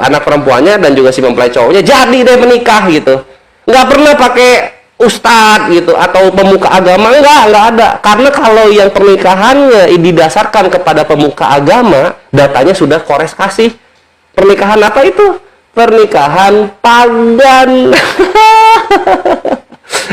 anak perempuannya dan juga si mempelai cowoknya jadi deh menikah gitu. Nggak pernah pakai ustadz gitu atau pemuka agama, nggak ada. Karena kalau yang pernikahannya didasarkan kepada pemuka agama, datanya sudah Kores kasih. Pernikahan apa itu? Pernikahan pagan.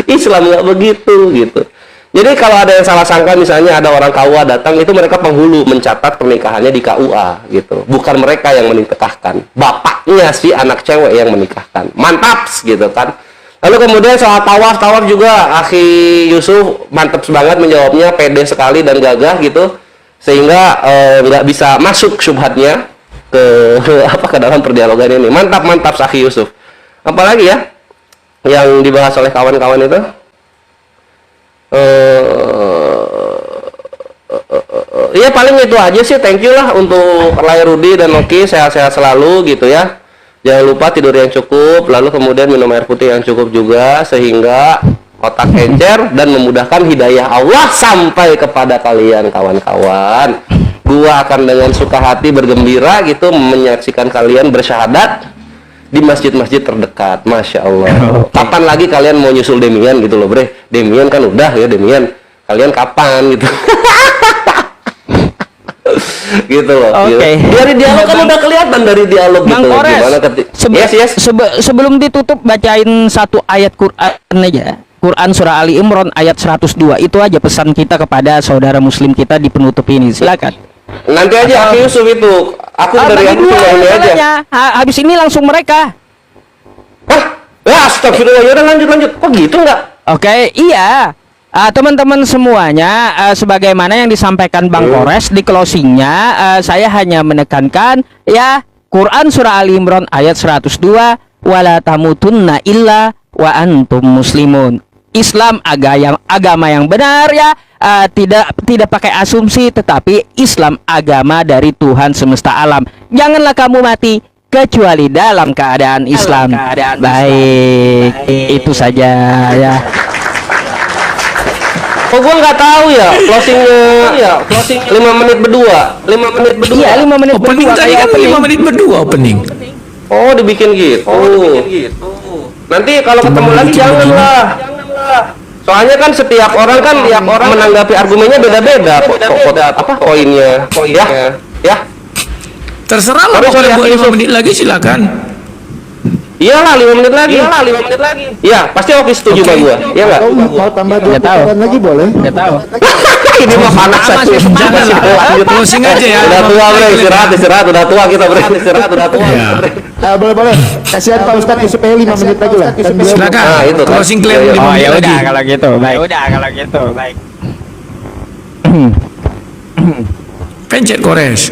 Islam nggak begitu gitu. Jadi kalau ada yang salah sangka, misalnya ada orang KUA datang, itu mereka penghulu mencatat pernikahannya di KUA gitu. Bukan mereka yang menikahkan, bapaknya si anak cewek yang menikahkan. Mantap gitu kan. Lalu kemudian soal tawaf juga Akhi Yusuf mantep banget menjawabnya, pede sekali dan gagah gitu, sehingga nggak bisa masuk syubhatnya ke dalam perdialogan ini. Mantap Akhi Yusuf. Apalagi ya yang dibahas oleh kawan-kawan itu? Ya paling itu aja sih. Thank you lah untuk Lai Rudi dan Oki, sehat-sehat selalu gitu ya. Jangan lupa tidur yang cukup, lalu kemudian minum air putih yang cukup juga, sehingga otak encer dan memudahkan hidayah Allah sampai kepada kalian kawan-kawan. Gua akan dengan suka hati bergembira gitu menyaksikan kalian bersyahadat di masjid-masjid terdekat. Masya Allah. Kapan lagi kalian mau nyusul Demian gitu loh bre. Demian kan udah ya Demian. Kalian kapan gitu. Gitu loh. Oke. Dari dialog kan udah kelihatan dari dialog Bang gitu. Kores, Gimana sebelum ditutup bacain satu ayat Quran aja. Quran surah Ali Imran ayat 102. Itu aja pesan kita kepada saudara muslim kita di penutup ini. Silakan. Nanti aja Aki Yusuf itu. Aku dari bagi aku dua cuma ini aja. masalahnya. Habis ini langsung mereka. Hah? Ya astagfirullah, yaudah lanjut. Kok gitu nggak? Oke, iya. Teman-teman semuanya, sebagaimana yang disampaikan Bang Kores di closingnya, saya hanya menekankan ya Quran surah Ali Imran ayat 102, wala tamutunna illa wa antum muslimun. Islam agama yang benar ya, tidak pakai asumsi, tetapi Islam agama dari Tuhan semesta alam. Janganlah kamu mati kecuali dalam keadaan Islam. Baik, itu saja ya. Oh gua nggak tahu ya closingnya 5 menit berdua. Iya, 5 menit Opening berdua, tadi kayak kan opening. 5 menit berdua opening. Oh dibikin gitu. Nanti kalau ketemu lagi janganlah. Soalnya kan setiap orang menanggapi argumennya beda-beda. Apa poinnya? Ya. Terserah lah, Sorry, mau buat Yusuf. 5 menit lagi silakan. Iyalah 5 menit lagi. Iya, pasti Oki setuju sama gua. Iya enggak? Mau tambah 2 Nggak tahu. putaran lagi boleh? Nggak tahu. Ini mah panas aja. Janganlah. Closing aja ya. Udah tua bre, istirahat, udah tua kita bre. Ya. Boleh. Kasihan Pak Ustadz Yusuf 5 menit lagi lah. Kan beliau- Silakan. Nah, itu kan. Closing claim Iya, iya. 5 Oh menit ya lagi. udah kalau gitu. Baik. Pencet Kores.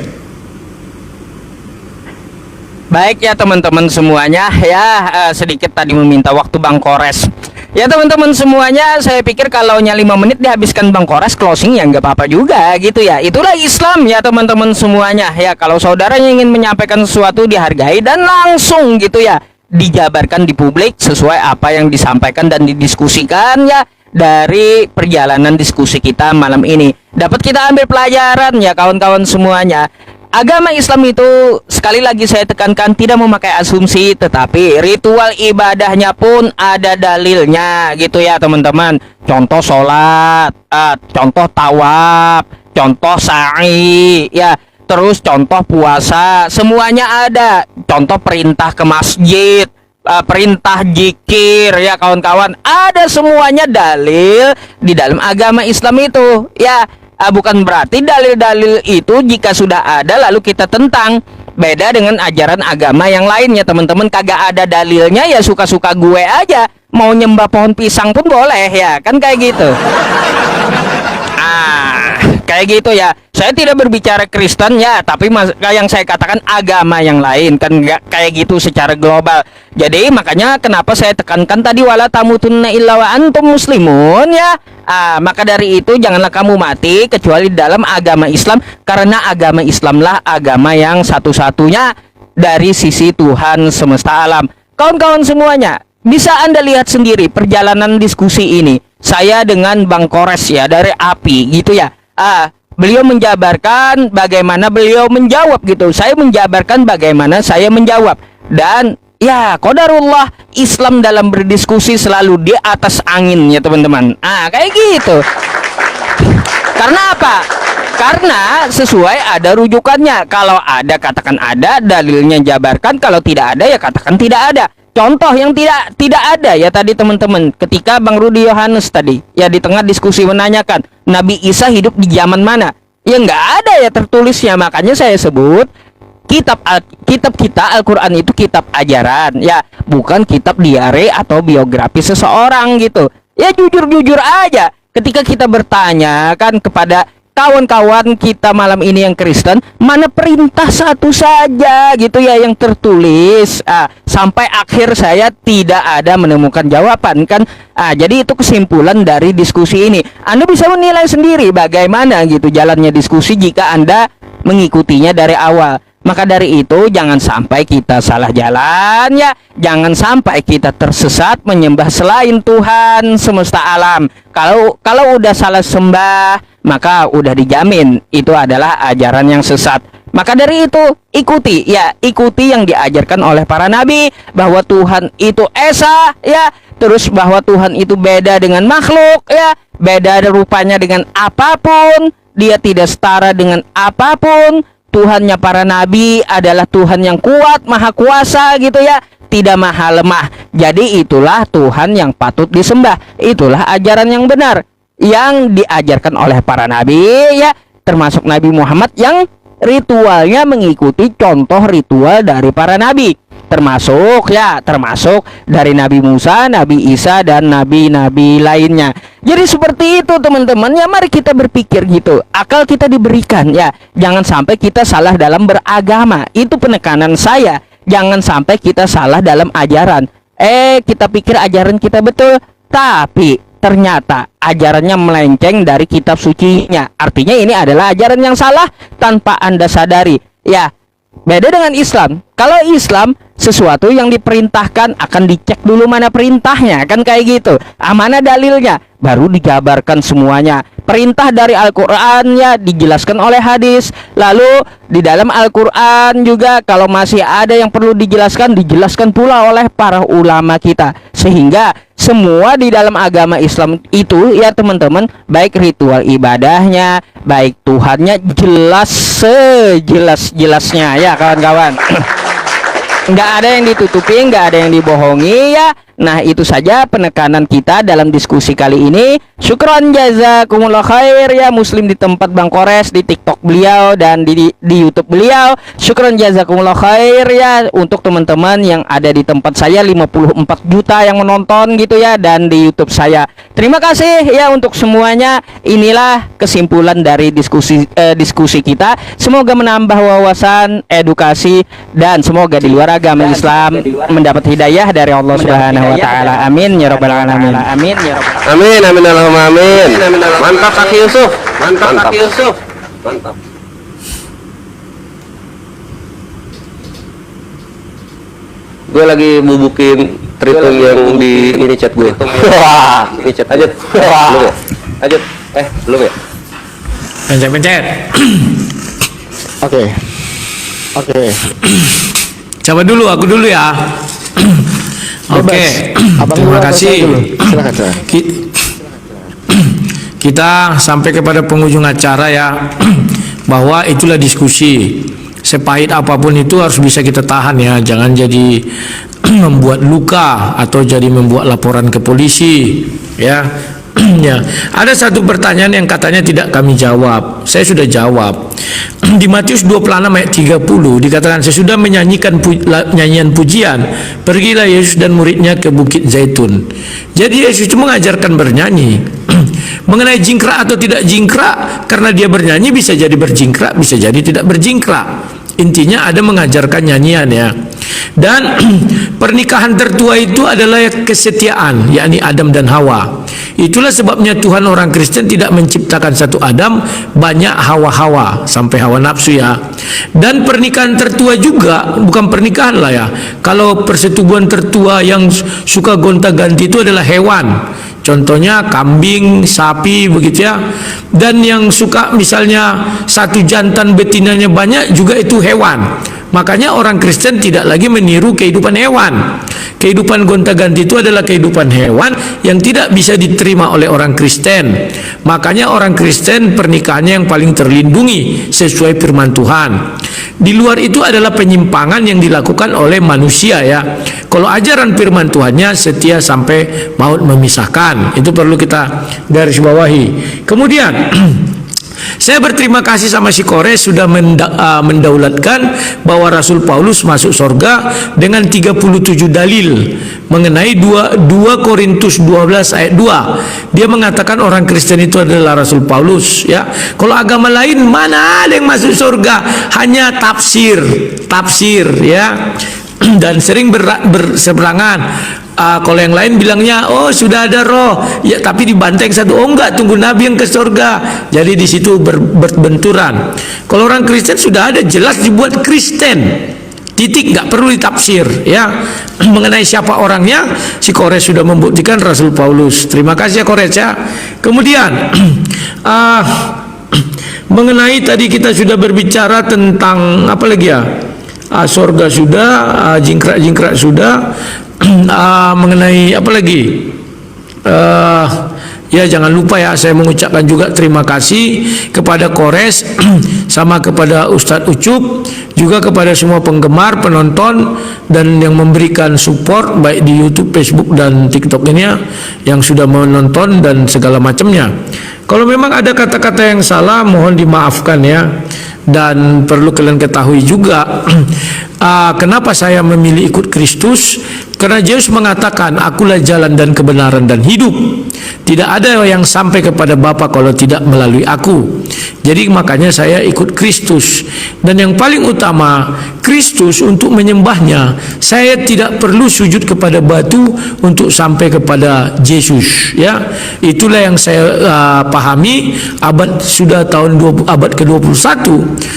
Baik ya teman-teman semuanya ya, sedikit tadi meminta waktu Bang Kores. Ya teman-teman semuanya, saya pikir kalau 5 menit dihabiskan Bang Kores closing ya nggak apa-apa juga gitu ya. Itulah Islam ya teman-teman semuanya ya. Kalau saudaranya ingin menyampaikan sesuatu dihargai dan langsung gitu ya, dijabarkan di publik sesuai apa yang disampaikan dan didiskusikan ya. Dari perjalanan diskusi kita malam ini dapat kita ambil pelajaran ya kawan-kawan semuanya. Agama Islam itu sekali lagi saya tekankan tidak memakai asumsi, tetapi ritual ibadahnya pun ada dalilnya gitu ya teman-teman. Contoh sholat, contoh tawaf, contoh sa'i ya, terus contoh puasa, semuanya ada. Contoh perintah ke masjid, perintah zikir ya kawan-kawan, ada semuanya dalil di dalam agama Islam itu ya. Bukan berarti dalil-dalil itu jika sudah ada lalu kita tentang. Beda dengan ajaran agama yang lainnya teman-teman, kagak ada dalilnya ya suka-suka gue aja, mau nyembah pohon pisang pun boleh ya kan, kayak gitu. Kayak gitu ya. Saya tidak berbicara Kristen ya, tapi yang saya katakan agama yang lain kan, nggak kayak gitu secara global. Jadi makanya kenapa saya tekankan tadi wala tamutunna illa wa antum muslimun ya. Maka dari itu janganlah kamu mati kecuali dalam agama Islam, karena agama Islamlah agama yang satu-satunya dari sisi Tuhan semesta alam. Kawan-kawan semuanya, bisa Anda lihat sendiri perjalanan diskusi ini. Saya dengan Bang Kores ya dari API gitu ya. Beliau menjabarkan bagaimana beliau menjawab gitu. Saya menjabarkan bagaimana saya menjawab. Dan ya qadarullah, Islam dalam berdiskusi selalu di atas angin ya teman-teman. Kayak gitu. Karena apa? Karena sesuai ada rujukannya. Kalau ada katakan ada, dalilnya jabarkan. Kalau tidak ada ya katakan tidak ada. Contoh yang tidak ada ya tadi teman-teman, ketika Bang Rudi Yohanes tadi ya di tengah diskusi menanyakan Nabi Isa hidup di zaman mana, ya nggak ada ya tertulisnya. Makanya saya sebut kitab kita Al-Quran itu kitab ajaran ya, bukan kitab diare atau biografi seseorang gitu ya. Jujur aja ketika kita bertanya kan kepada kawan-kawan kita malam ini yang Kristen, mana perintah satu saja gitu ya yang tertulis. Sampai akhir saya tidak ada menemukan jawaban kan. Jadi itu kesimpulan dari diskusi ini. Anda bisa menilai sendiri bagaimana gitu jalannya diskusi jika Anda mengikutinya dari awal. Maka dari itu jangan sampai kita salah jalan ya. Jangan sampai kita tersesat menyembah selain Tuhan semesta alam. Kalau udah salah sembah, maka udah dijamin itu adalah ajaran yang sesat. Maka dari itu ikuti yang diajarkan oleh para nabi, bahwa Tuhan itu esa ya, terus bahwa Tuhan itu beda dengan makhluk ya, beda rupanya dengan apapun, dia tidak setara dengan apapun. Tuhannya para nabi adalah Tuhan yang kuat, maha kuasa gitu ya, tidak maha lemah. Jadi itulah Tuhan yang patut disembah. Itulah ajaran yang benar yang diajarkan oleh para nabi ya, termasuk Nabi Muhammad yang ritualnya mengikuti contoh ritual dari para nabi, termasuk dari Nabi Musa, Nabi Isa, dan nabi-nabi lainnya. Jadi seperti itu teman-teman ya, mari kita berpikir gitu, akal kita diberikan ya, jangan sampai kita salah dalam beragama. Itu penekanan saya, jangan sampai kita salah dalam ajaran. Kita pikir ajaran kita betul, tapi ternyata ajarannya melenceng dari kitab sucinya. Artinya ini adalah ajaran yang salah tanpa Anda sadari. Ya, beda dengan Islam. Kalau Islam, sesuatu yang diperintahkan akan dicek dulu mana perintahnya, kan kayak gitu. Mana dalilnya, baru dijabarkan semuanya. Perintah dari Al-Quran ya dijelaskan oleh hadis. Lalu di dalam Al-Quran juga kalau masih ada yang perlu dijelaskan pula oleh para ulama kita. Sehingga semua di dalam agama Islam itu ya teman-teman, baik ritual ibadahnya, baik Tuhannya jelas sejelas-jelasnya ya kawan-kawan. Nggak ada yang ditutupi, nggak ada yang dibohongi ya. Nah itu saja penekanan kita dalam diskusi kali ini. Syukron jazakumullah khair ya, Muslim di tempat Bang Kores, di TikTok beliau dan di YouTube beliau. Syukron jazakumullah khair ya untuk teman-teman yang ada di tempat saya, 54 juta yang menonton gitu ya, dan di YouTube saya. Terima kasih ya untuk semuanya. Inilah kesimpulan dari diskusi kita. Semoga menambah wawasan, edukasi, dan semoga di luar agama Islam mendapat hidayah dari Allah Subhanahu wa ta'ala. Amin ya rabbal alamin. Amin ya rabbal alamin. Amin, amin, Allahumma amin. Mantap Kaki Yusuf. Mantap Kaki Yusuf. Mantap. Gue lagi bubukin triton yang di ini chat gue. Wah, ini chat aja. Belum ya? Lanjut. Belum ya? Pencet. Oke. Coba dulu, aku dulu ya. Oke. Terima kasih. Silakan. Kita sampai kepada penghujung acara ya. Bahwa itulah diskusi. Sepahit apapun itu harus bisa kita tahan ya, jangan jadi membuat luka atau jadi membuat laporan ke polisi ya. Ya, ada satu pertanyaan yang katanya tidak kami jawab. Saya sudah jawab. Di Matius 26 ayat 30 dikatakan, sesudah menyanyikan nyanyian pujian, pergilah Yesus dan muridnya ke Bukit Zaitun. Jadi Yesus cuma mengajarkan bernyanyi. Mengenai jingkrak atau tidak jingkrak, karena dia bernyanyi bisa jadi berjingkrak, bisa jadi tidak berjingkrak. Intinya ada mengajarkan nyanyian ya. Dan pernikahan tertua itu adalah kesetiaan, yakni Adam dan Hawa. Itulah sebabnya Tuhan orang Kristen tidak menciptakan satu Adam, banyak Hawa-Hawa sampai hawa nafsu ya. Dan pernikahan tertua juga bukan pernikahan lah ya. Kalau persetubuhan tertua yang suka gonta-ganti itu adalah hewan. Contohnya kambing, sapi begitu ya. Dan yang suka misalnya satu jantan betinanya banyak juga itu hewan. Makanya orang Kristen tidak lagi meniru kehidupan hewan. Kehidupan gonta-ganti itu adalah kehidupan hewan yang tidak bisa diterima oleh orang Kristen. Makanya orang Kristen pernikahannya yang paling terlindungi sesuai firman Tuhan. Di luar itu adalah penyimpangan yang dilakukan oleh manusia ya. Kalau ajaran firman Tuhannya setia sampai maut memisahkan. Itu perlu kita garis bawahi. Kemudian saya berterima kasih sama si Kores sudah mendaulatkan bahwa Rasul Paulus masuk surga dengan 37 dalil mengenai 2 Korintus 12 ayat 2. Dia mengatakan orang Kristen itu adalah Rasul Paulus ya. Kalau agama lain mana ada yang masuk surga, hanya tafsir ya. Dan sering berseberangan. Kalau yang lain bilangnya oh sudah ada roh ya, tapi dibanteng satu, oh enggak, tunggu Nabi yang ke surga. Jadi di situ berbenturan. Kalau orang Kristen sudah ada jelas dibuat Kristen, titik, nggak perlu ditafsir ya. Mengenai siapa orangnya, si Kores sudah membuktikan Rasul Paulus. Terima kasih ya Kores ya. Kemudian mengenai tadi kita sudah berbicara tentang apa lagi ya, surga sudah, jingkrak sudah. Mengenai apa lagi Ya, jangan lupa ya, saya mengucapkan juga terima kasih kepada Kores sama kepada Ustadz Ucup, juga kepada semua penggemar, penonton, dan yang memberikan support baik di YouTube, Facebook, dan TikTok ini ya, yang sudah menonton dan segala macamnya. Kalau memang ada kata-kata yang salah, mohon dimaafkan ya. Dan perlu kalian ketahui juga kenapa saya memilih ikut Kristus, karena Yesus mengatakan, akulah jalan dan kebenaran dan hidup, tidak ada yang sampai kepada Bapa kalau tidak melalui aku. Jadi makanya saya ikut Kristus. Dan yang paling utama, Kristus, untuk menyembahnya saya tidak perlu sujud kepada batu untuk sampai kepada Yesus ya. Itulah yang saya pahami. Abad ke-21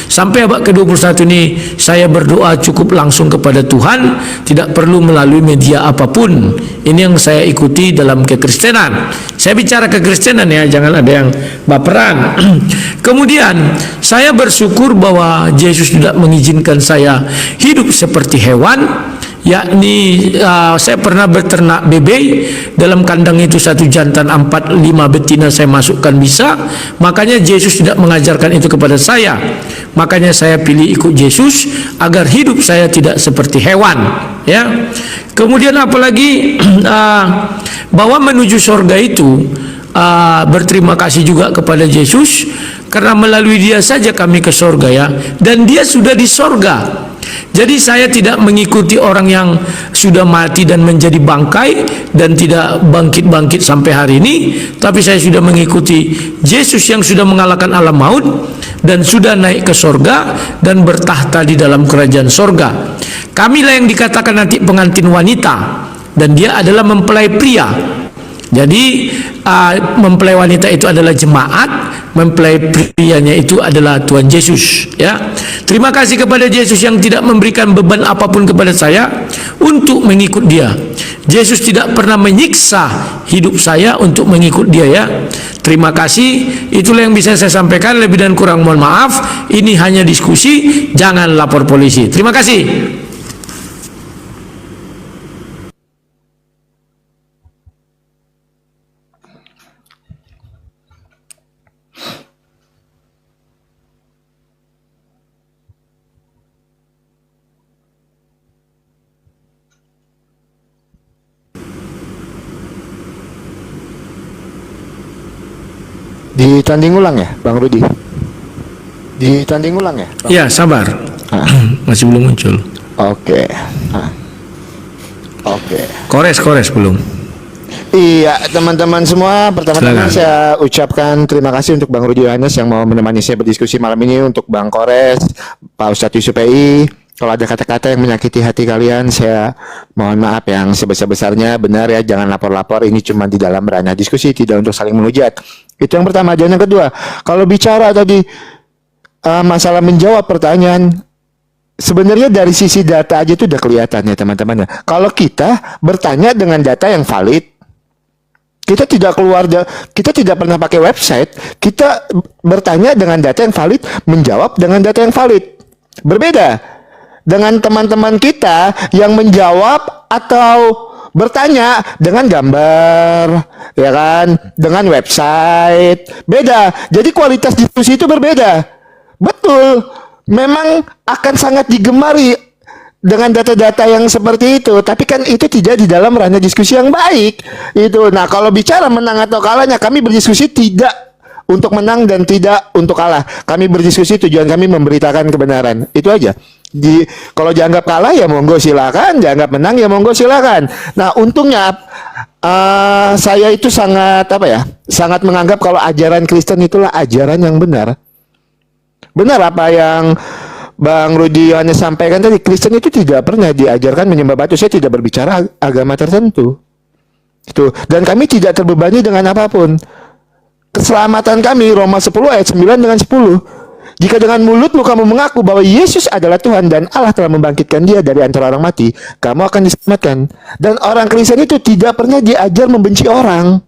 sampai abad ke-21 ini saya berdoa cukup langsung kepada Tuhan, tidak perlu melalui media apapun. Ini yang saya ikuti dalam kekristenan. Saya bicara kekristenan ya, jangan ada yang baperan. Kemudian saya bersyukur bahwa Yesus tidak mengizinkan saya hidup seperti hewan, yakni saya pernah beternak bebek, dalam kandang itu satu jantan 4-5 betina saya masukkan bisa. Makanya Yesus tidak mengajarkan itu kepada saya. Makanya saya pilih ikut Yesus agar hidup saya tidak seperti hewan ya. Kemudian apalagi bahwa menuju surga itu, berterima kasih juga kepada Yesus, karena melalui dia saja kami ke surga ya, dan dia sudah di surga. Jadi saya tidak mengikuti orang yang sudah mati dan menjadi bangkai dan tidak bangkit-bangkit sampai hari ini, tapi saya sudah mengikuti Yesus yang sudah mengalahkan alam maut dan sudah naik ke surga dan bertahta di dalam kerajaan surga. Kamilah yang dikatakan nanti pengantin wanita, dan dia adalah mempelai pria. Jadi mempelai wanita itu adalah jemaat, mempelai prianya itu adalah Tuhan Yesus ya. Terima kasih kepada Yesus yang tidak memberikan beban apapun kepada saya untuk mengikut dia. Yesus tidak pernah menyiksa hidup saya untuk mengikut dia ya. Terima kasih. Itulah yang bisa saya sampaikan. Lebih dan kurang mohon maaf. Ini hanya diskusi, jangan lapor polisi. Terima kasih. Ditanding ulang ya, Bang Rudi? Ditanding ulang ya? Bang? Ya, sabar. Masih belum muncul. Oke. Oke. Kores belum. Iya, teman-teman semua, pertama-tama Silakan. saya ucapkan terima kasih untuk Bang Rudi Yohanes yang mau menemani saya berdiskusi malam ini, untuk Bang Kores, Pak Ustadz Yusuf PI. Kalau ada kata-kata yang menyakiti hati kalian, saya mohon maaf yang sebesar-besarnya. Benar ya, jangan lapor-lapor. Ini cuma di dalam ranah diskusi, tidak untuk saling menghujat. Itu yang pertama. Dan yang kedua, kalau bicara tadi masalah menjawab pertanyaan, sebenarnya dari sisi data aja itu udah kelihatan ya teman-teman. Kalau kita bertanya dengan data yang valid, kita tidak pernah pakai website, kita bertanya dengan data yang valid, menjawab dengan data yang valid. Berbeda dengan teman-teman kita yang menjawab atau bertanya dengan gambar, ya kan, dengan website, beda. Jadi kualitas diskusi itu berbeda. Betul, memang akan sangat digemari dengan data-data yang seperti itu, tapi kan itu tidak di dalam ranah diskusi yang baik. Itu. Nah, kalau bicara menang atau kalahnya, kami berdiskusi tidak untuk menang dan tidak untuk kalah. Kami berdiskusi, tujuan kami memberitakan kebenaran. Itu aja. Kalau dianggap kalah ya monggo silakan, dianggap menang ya monggo silakan. Nah, untungnya saya itu sangat sangat menganggap kalau ajaran Kristen itulah ajaran yang benar. Benar apa yang Bang Rudi Yohanes sampaikan tadi, Kristen itu tidak pernah diajarkan menyembah batu. Saya tidak berbicara agama tertentu. Itu. Dan kami tidak terbebani dengan apapun. Keselamatan kami Roma 10 ayat 9 dengan 10. Jika dengan mulutmu kamu mengaku bahwa Yesus adalah Tuhan dan Allah telah membangkitkan dia dari antara orang mati, kamu akan diselamatkan. Dan orang Kristen itu tidak pernah diajar membenci orang.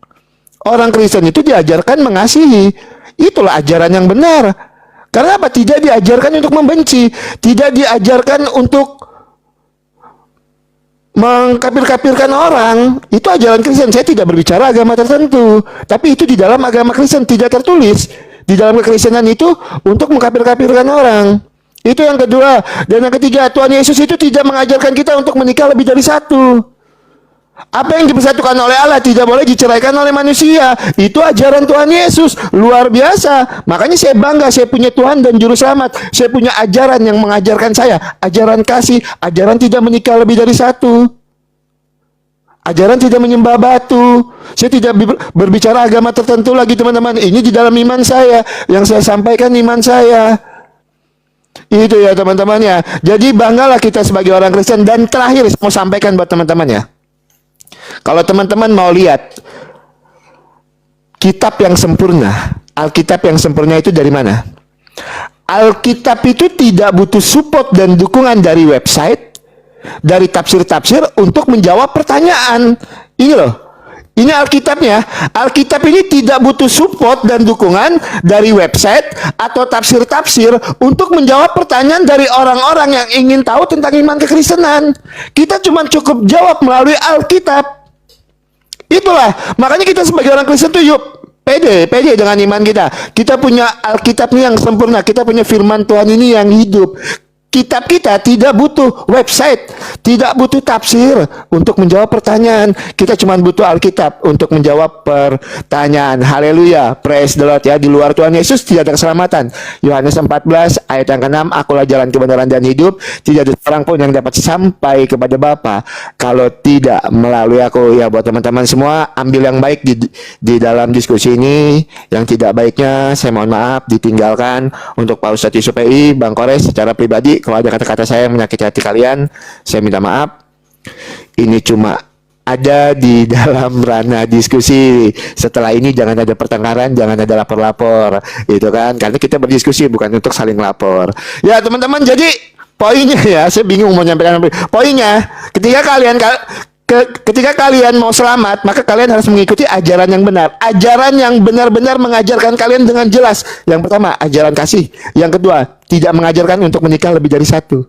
Orang Kristen itu diajarkan mengasihi. Itulah ajaran yang benar. Karena apa? Tidak diajarkan untuk membenci, tidak diajarkan untuk mengkapir-kapirkan orang. Itu ajaran Kristen. Saya tidak berbicara agama tertentu, tapi itu di dalam agama Kristen tidak tertulis. Di dalam kekristenan itu untuk mengkapir-kapirkan orang. Itu yang kedua. Dan yang ketiga, Tuhan Yesus itu tidak mengajarkan kita untuk menikah lebih dari satu. Apa yang dipersatukan oleh Allah tidak boleh diceraikan oleh manusia. Itu ajaran Tuhan Yesus. Luar biasa. Makanya saya bangga saya punya Tuhan dan Juru Selamat. Saya punya ajaran yang mengajarkan saya. Ajaran kasih. Ajaran tidak menikah lebih dari satu. Ajaran tidak menyembah batu. Saya tidak berbicara agama tertentu lagi teman-teman. Ini di dalam iman saya. Yang saya sampaikan iman saya. Itu ya teman-teman ya. Jadi banggalah kita sebagai orang Kristen. Dan terakhir saya mau sampaikan buat teman-teman ya. Kalau teman-teman mau lihat kitab yang sempurna, Alkitab yang sempurna itu dari mana? Alkitab itu tidak butuh support dan dukungan dari website, dari tafsir-tafsir untuk menjawab pertanyaan. Ini loh, ini Alkitabnya. Alkitab ini tidak butuh support dan dukungan dari website atau tafsir-tafsir untuk menjawab pertanyaan dari orang-orang yang ingin tahu tentang iman kekristenan. Kita cuma cukup jawab melalui Alkitab. Itulah, makanya kita sebagai orang Kristen tuh yuk pede dengan iman kita. Kita punya Alkitab ini yang sempurna, kita punya firman Tuhan ini yang hidup. Kitab kita tidak butuh website, tidak butuh tafsir untuk menjawab pertanyaan. Kita cuma butuh Alkitab untuk menjawab pertanyaan. Haleluya, praise the Lord ya. Di luar Tuhan Yesus tidak ada keselamatan. Yohanes 14 ayat yang ke-6, akulah jalan kebenaran dan hidup. Tidak ada seorang pun yang dapat sampai kepada Bapa kalau tidak melalui aku. Ya buat teman-teman semua, ambil yang baik di dalam diskusi ini. Yang tidak baiknya saya mohon maaf, ditinggalkan. Untuk Pak Ustadz Yusuf PI, Bang Kores secara pribadi, kalau ada kata-kata saya yang menyakiti hati kalian, saya minta maaf. Ini cuma ada di dalam ranah diskusi. Setelah ini jangan ada pertengkaran, jangan ada lapor-lapor, itu kan? Karena kita berdiskusi bukan untuk saling lapor. Ya teman-teman, jadi poinnya ya, saya bingung mau nyampaikan apa. Poinnya, ketika kalian mau selamat, maka kalian harus mengikuti ajaran yang benar. Ajaran yang benar-benar mengajarkan kalian dengan jelas. Yang pertama, ajaran kasih. Yang kedua, tidak mengajarkan untuk menikah lebih dari satu.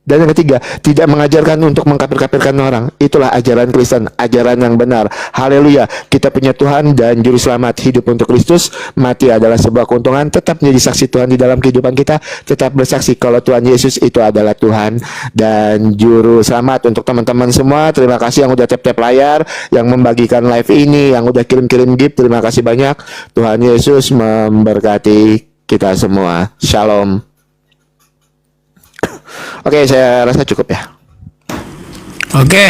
Dan yang ketiga, tidak mengajarkan untuk mengkapir-kapirkan orang. Itulah ajaran Kristen, ajaran yang benar. Haleluya, kita punya Tuhan dan Juru Selamat. Hidup untuk Kristus, mati adalah sebuah keuntungan. Tetap menjadi saksi Tuhan di dalam kehidupan kita. Tetap bersaksi kalau Tuhan Yesus itu adalah Tuhan dan Juru Selamat. Untuk teman-teman semua, terima kasih yang udah tap-tap layar, yang membagikan live ini, yang udah kirim-kirim gift. Terima kasih banyak. Tuhan Yesus memberkati kita semua. Shalom. Oke, saya rasa cukup ya. Oke,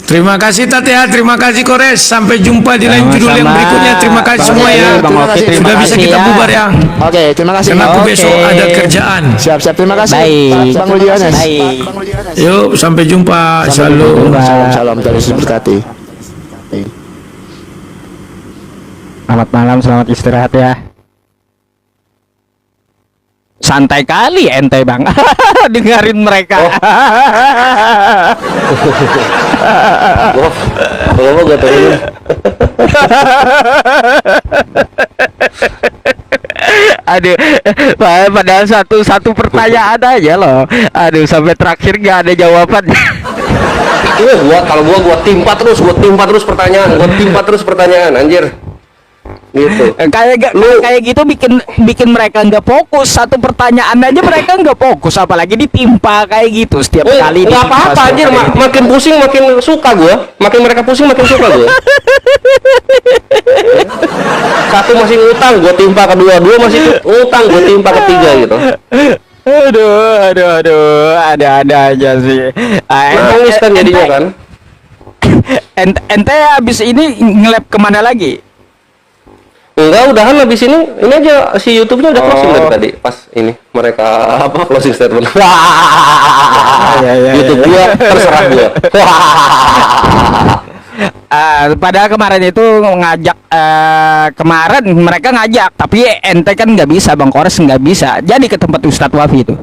terima kasih Tatea, terima kasih Kores. Sampai jumpa di lain judul yang berikutnya. Terima kasih semua ya. Sudah bisa kita bubar ya. Oke, terima kasih. Karena aku besok ada kerjaan. Siap-siap, terima kasih. Baik. Bang Mulyanes. Baik. Yuk, sampai jumpa. Shalom. Shalom, Tuhan Yesus berkati. Selamat malam, selamat istirahat ya. Santai kali ente bang, dengerin mereka. Kalau gue tahu. Aduh, padahal satu pertanyaan aja loh. Aduh, sampai terakhir nggak ada jawaban. Kalau gua timpa terus pertanyaan, anjir. Gitu. Kayak gitu bikin mereka nggak fokus. Satu pertanyaan aja mereka nggak fokus, apalagi ditimpa kayak gitu setiap kali. Nggak apa-apa anjir, makin pusing makin suka gua. Makin mereka pusing makin suka gua. Satu masih ngutang, gua timpa kedua, dua masih ngutang, gua timpa ketiga gitu. Aduh, ada aja sih. Nangis kan jadinya kan. Ente abis ini nge-lab kemana lagi? Enggak, udahan habis ini aja si YouTube-nya udah closing dari tadi. Pas ini mereka closing statement. YouTube gua terserah gua. Padahal kemarin itu ngajak, kemarin mereka ngajak, tapi ente kan nggak bisa, Bang Kores nggak bisa. Jadi ke tempat Ustadz Wafi itu.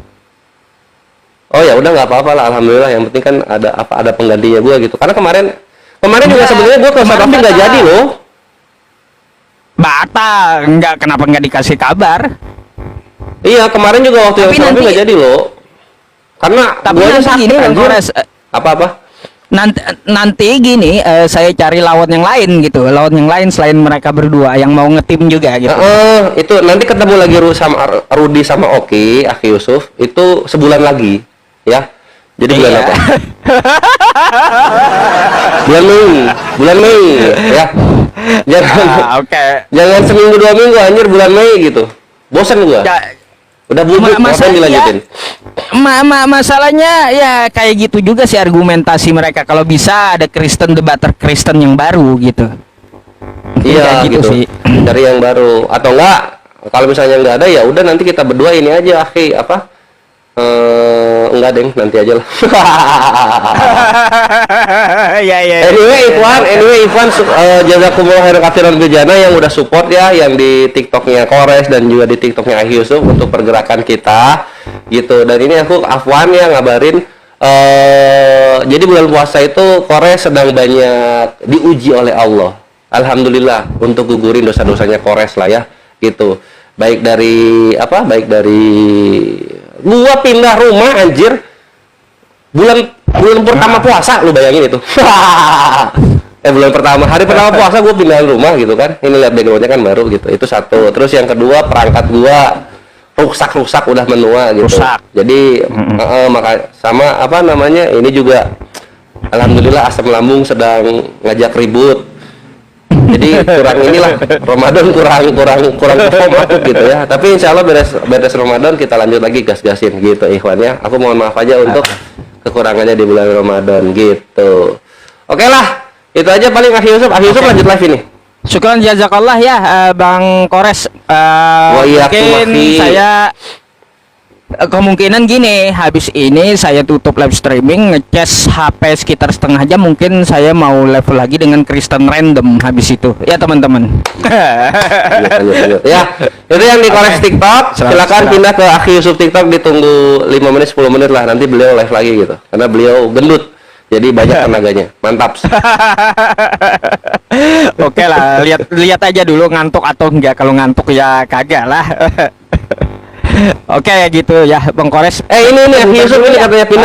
Oh ya udah, nggak apa-apa lah, alhamdulillah. Yang penting kan ada penggantinya gua gitu. Karena kemarin juga sebenarnya gua ke Ustadz Wafi nggak jadi loh. Kenapa nggak dikasih kabar? Iya, kemarin juga waktu yang Ustadz Wafi nggak jadi loh. Karena tapi gua aja nanti sakit gini Bang anjir. Kores, Apa? Nanti gini, saya cari lawan yang lain gitu, lawan yang lain selain mereka berdua yang mau ngetim juga gitu. Itu nanti ketemu lagi sama Rudi sama Oki, Aki Yusuf, itu sebulan lagi, ya. Jadi bulan Iya. apa? bulan Mei, ya. Jangan seminggu 2 minggu anjir, bulan Mei gitu. Bosan gua. Udah bubuk, ngapain dilanjutin? Masalahnya ya kayak gitu juga sih argumentasi mereka. Kalau bisa ada Kristen debater Kristen yang baru gitu. Iya Kayak gitu. sih. Dari yang baru atau enggak? Kalau misalnya enggak ada ya udah nanti kita berdua ini aja, Akhi, apa? Enggak deng, nanti aja lah. Ya. Anyway Ikhwan, jazakumullah khairan katsiran bejana yang udah support ya, yang di TikToknya Kores dan juga di TikToknya Akhi Yusuf untuk pergerakan kita gitu. Dan ini aku Afwan ya ngabarin, jadi bulan puasa itu Kores sedang banyak diuji oleh Allah. Alhamdulillah untuk gugurin dosa-dosanya Kores lah ya gitu. Baik dari gua pindah rumah anjir bulan pertama puasa, lu bayangin itu. Hari pertama puasa gua pindah rumah gitu kan. Ini lihat backgroundnya kan baru gitu. Itu satu. Terus yang kedua, perangkat gua rusak udah menua gitu. Rusak. Jadi maka sama ini juga alhamdulillah asam lambung sedang ngajak ribut. Jadi kurang Ramadan kurang perform aku gitu ya. Tapi insya Allah beres Ramadan kita lanjut lagi gas-gasin gitu ikhwannya. Aku mohon maaf aja untuk kekurangannya di bulan Ramadan gitu. Oke lah, itu aja paling Akhi Yusuf lanjut live ini. Syukran jazakallah ya Bang Kores. Iya, Mungkin saya kemungkinan gini, habis ini saya tutup live streaming, ngecas HP sekitar setengah jam, mungkin saya mau level lagi dengan Kristen random habis itu. Ya teman-teman. Lanjut. Ya, itu yang di Kores TikTok. Silakan pindah ke Akhi Yusuf TikTok, ditunggu 5 menit 10 menit lah, nanti beliau live lagi gitu. Karena beliau gendut. Jadi banyak tenaganya. Mantap. Oke lah, lihat aja dulu ngantuk atau enggak. Kalau ngantuk ya kagak lah. Oke gitu ya Bang Kores. Ini Akhi Yusuf ini katanya pindah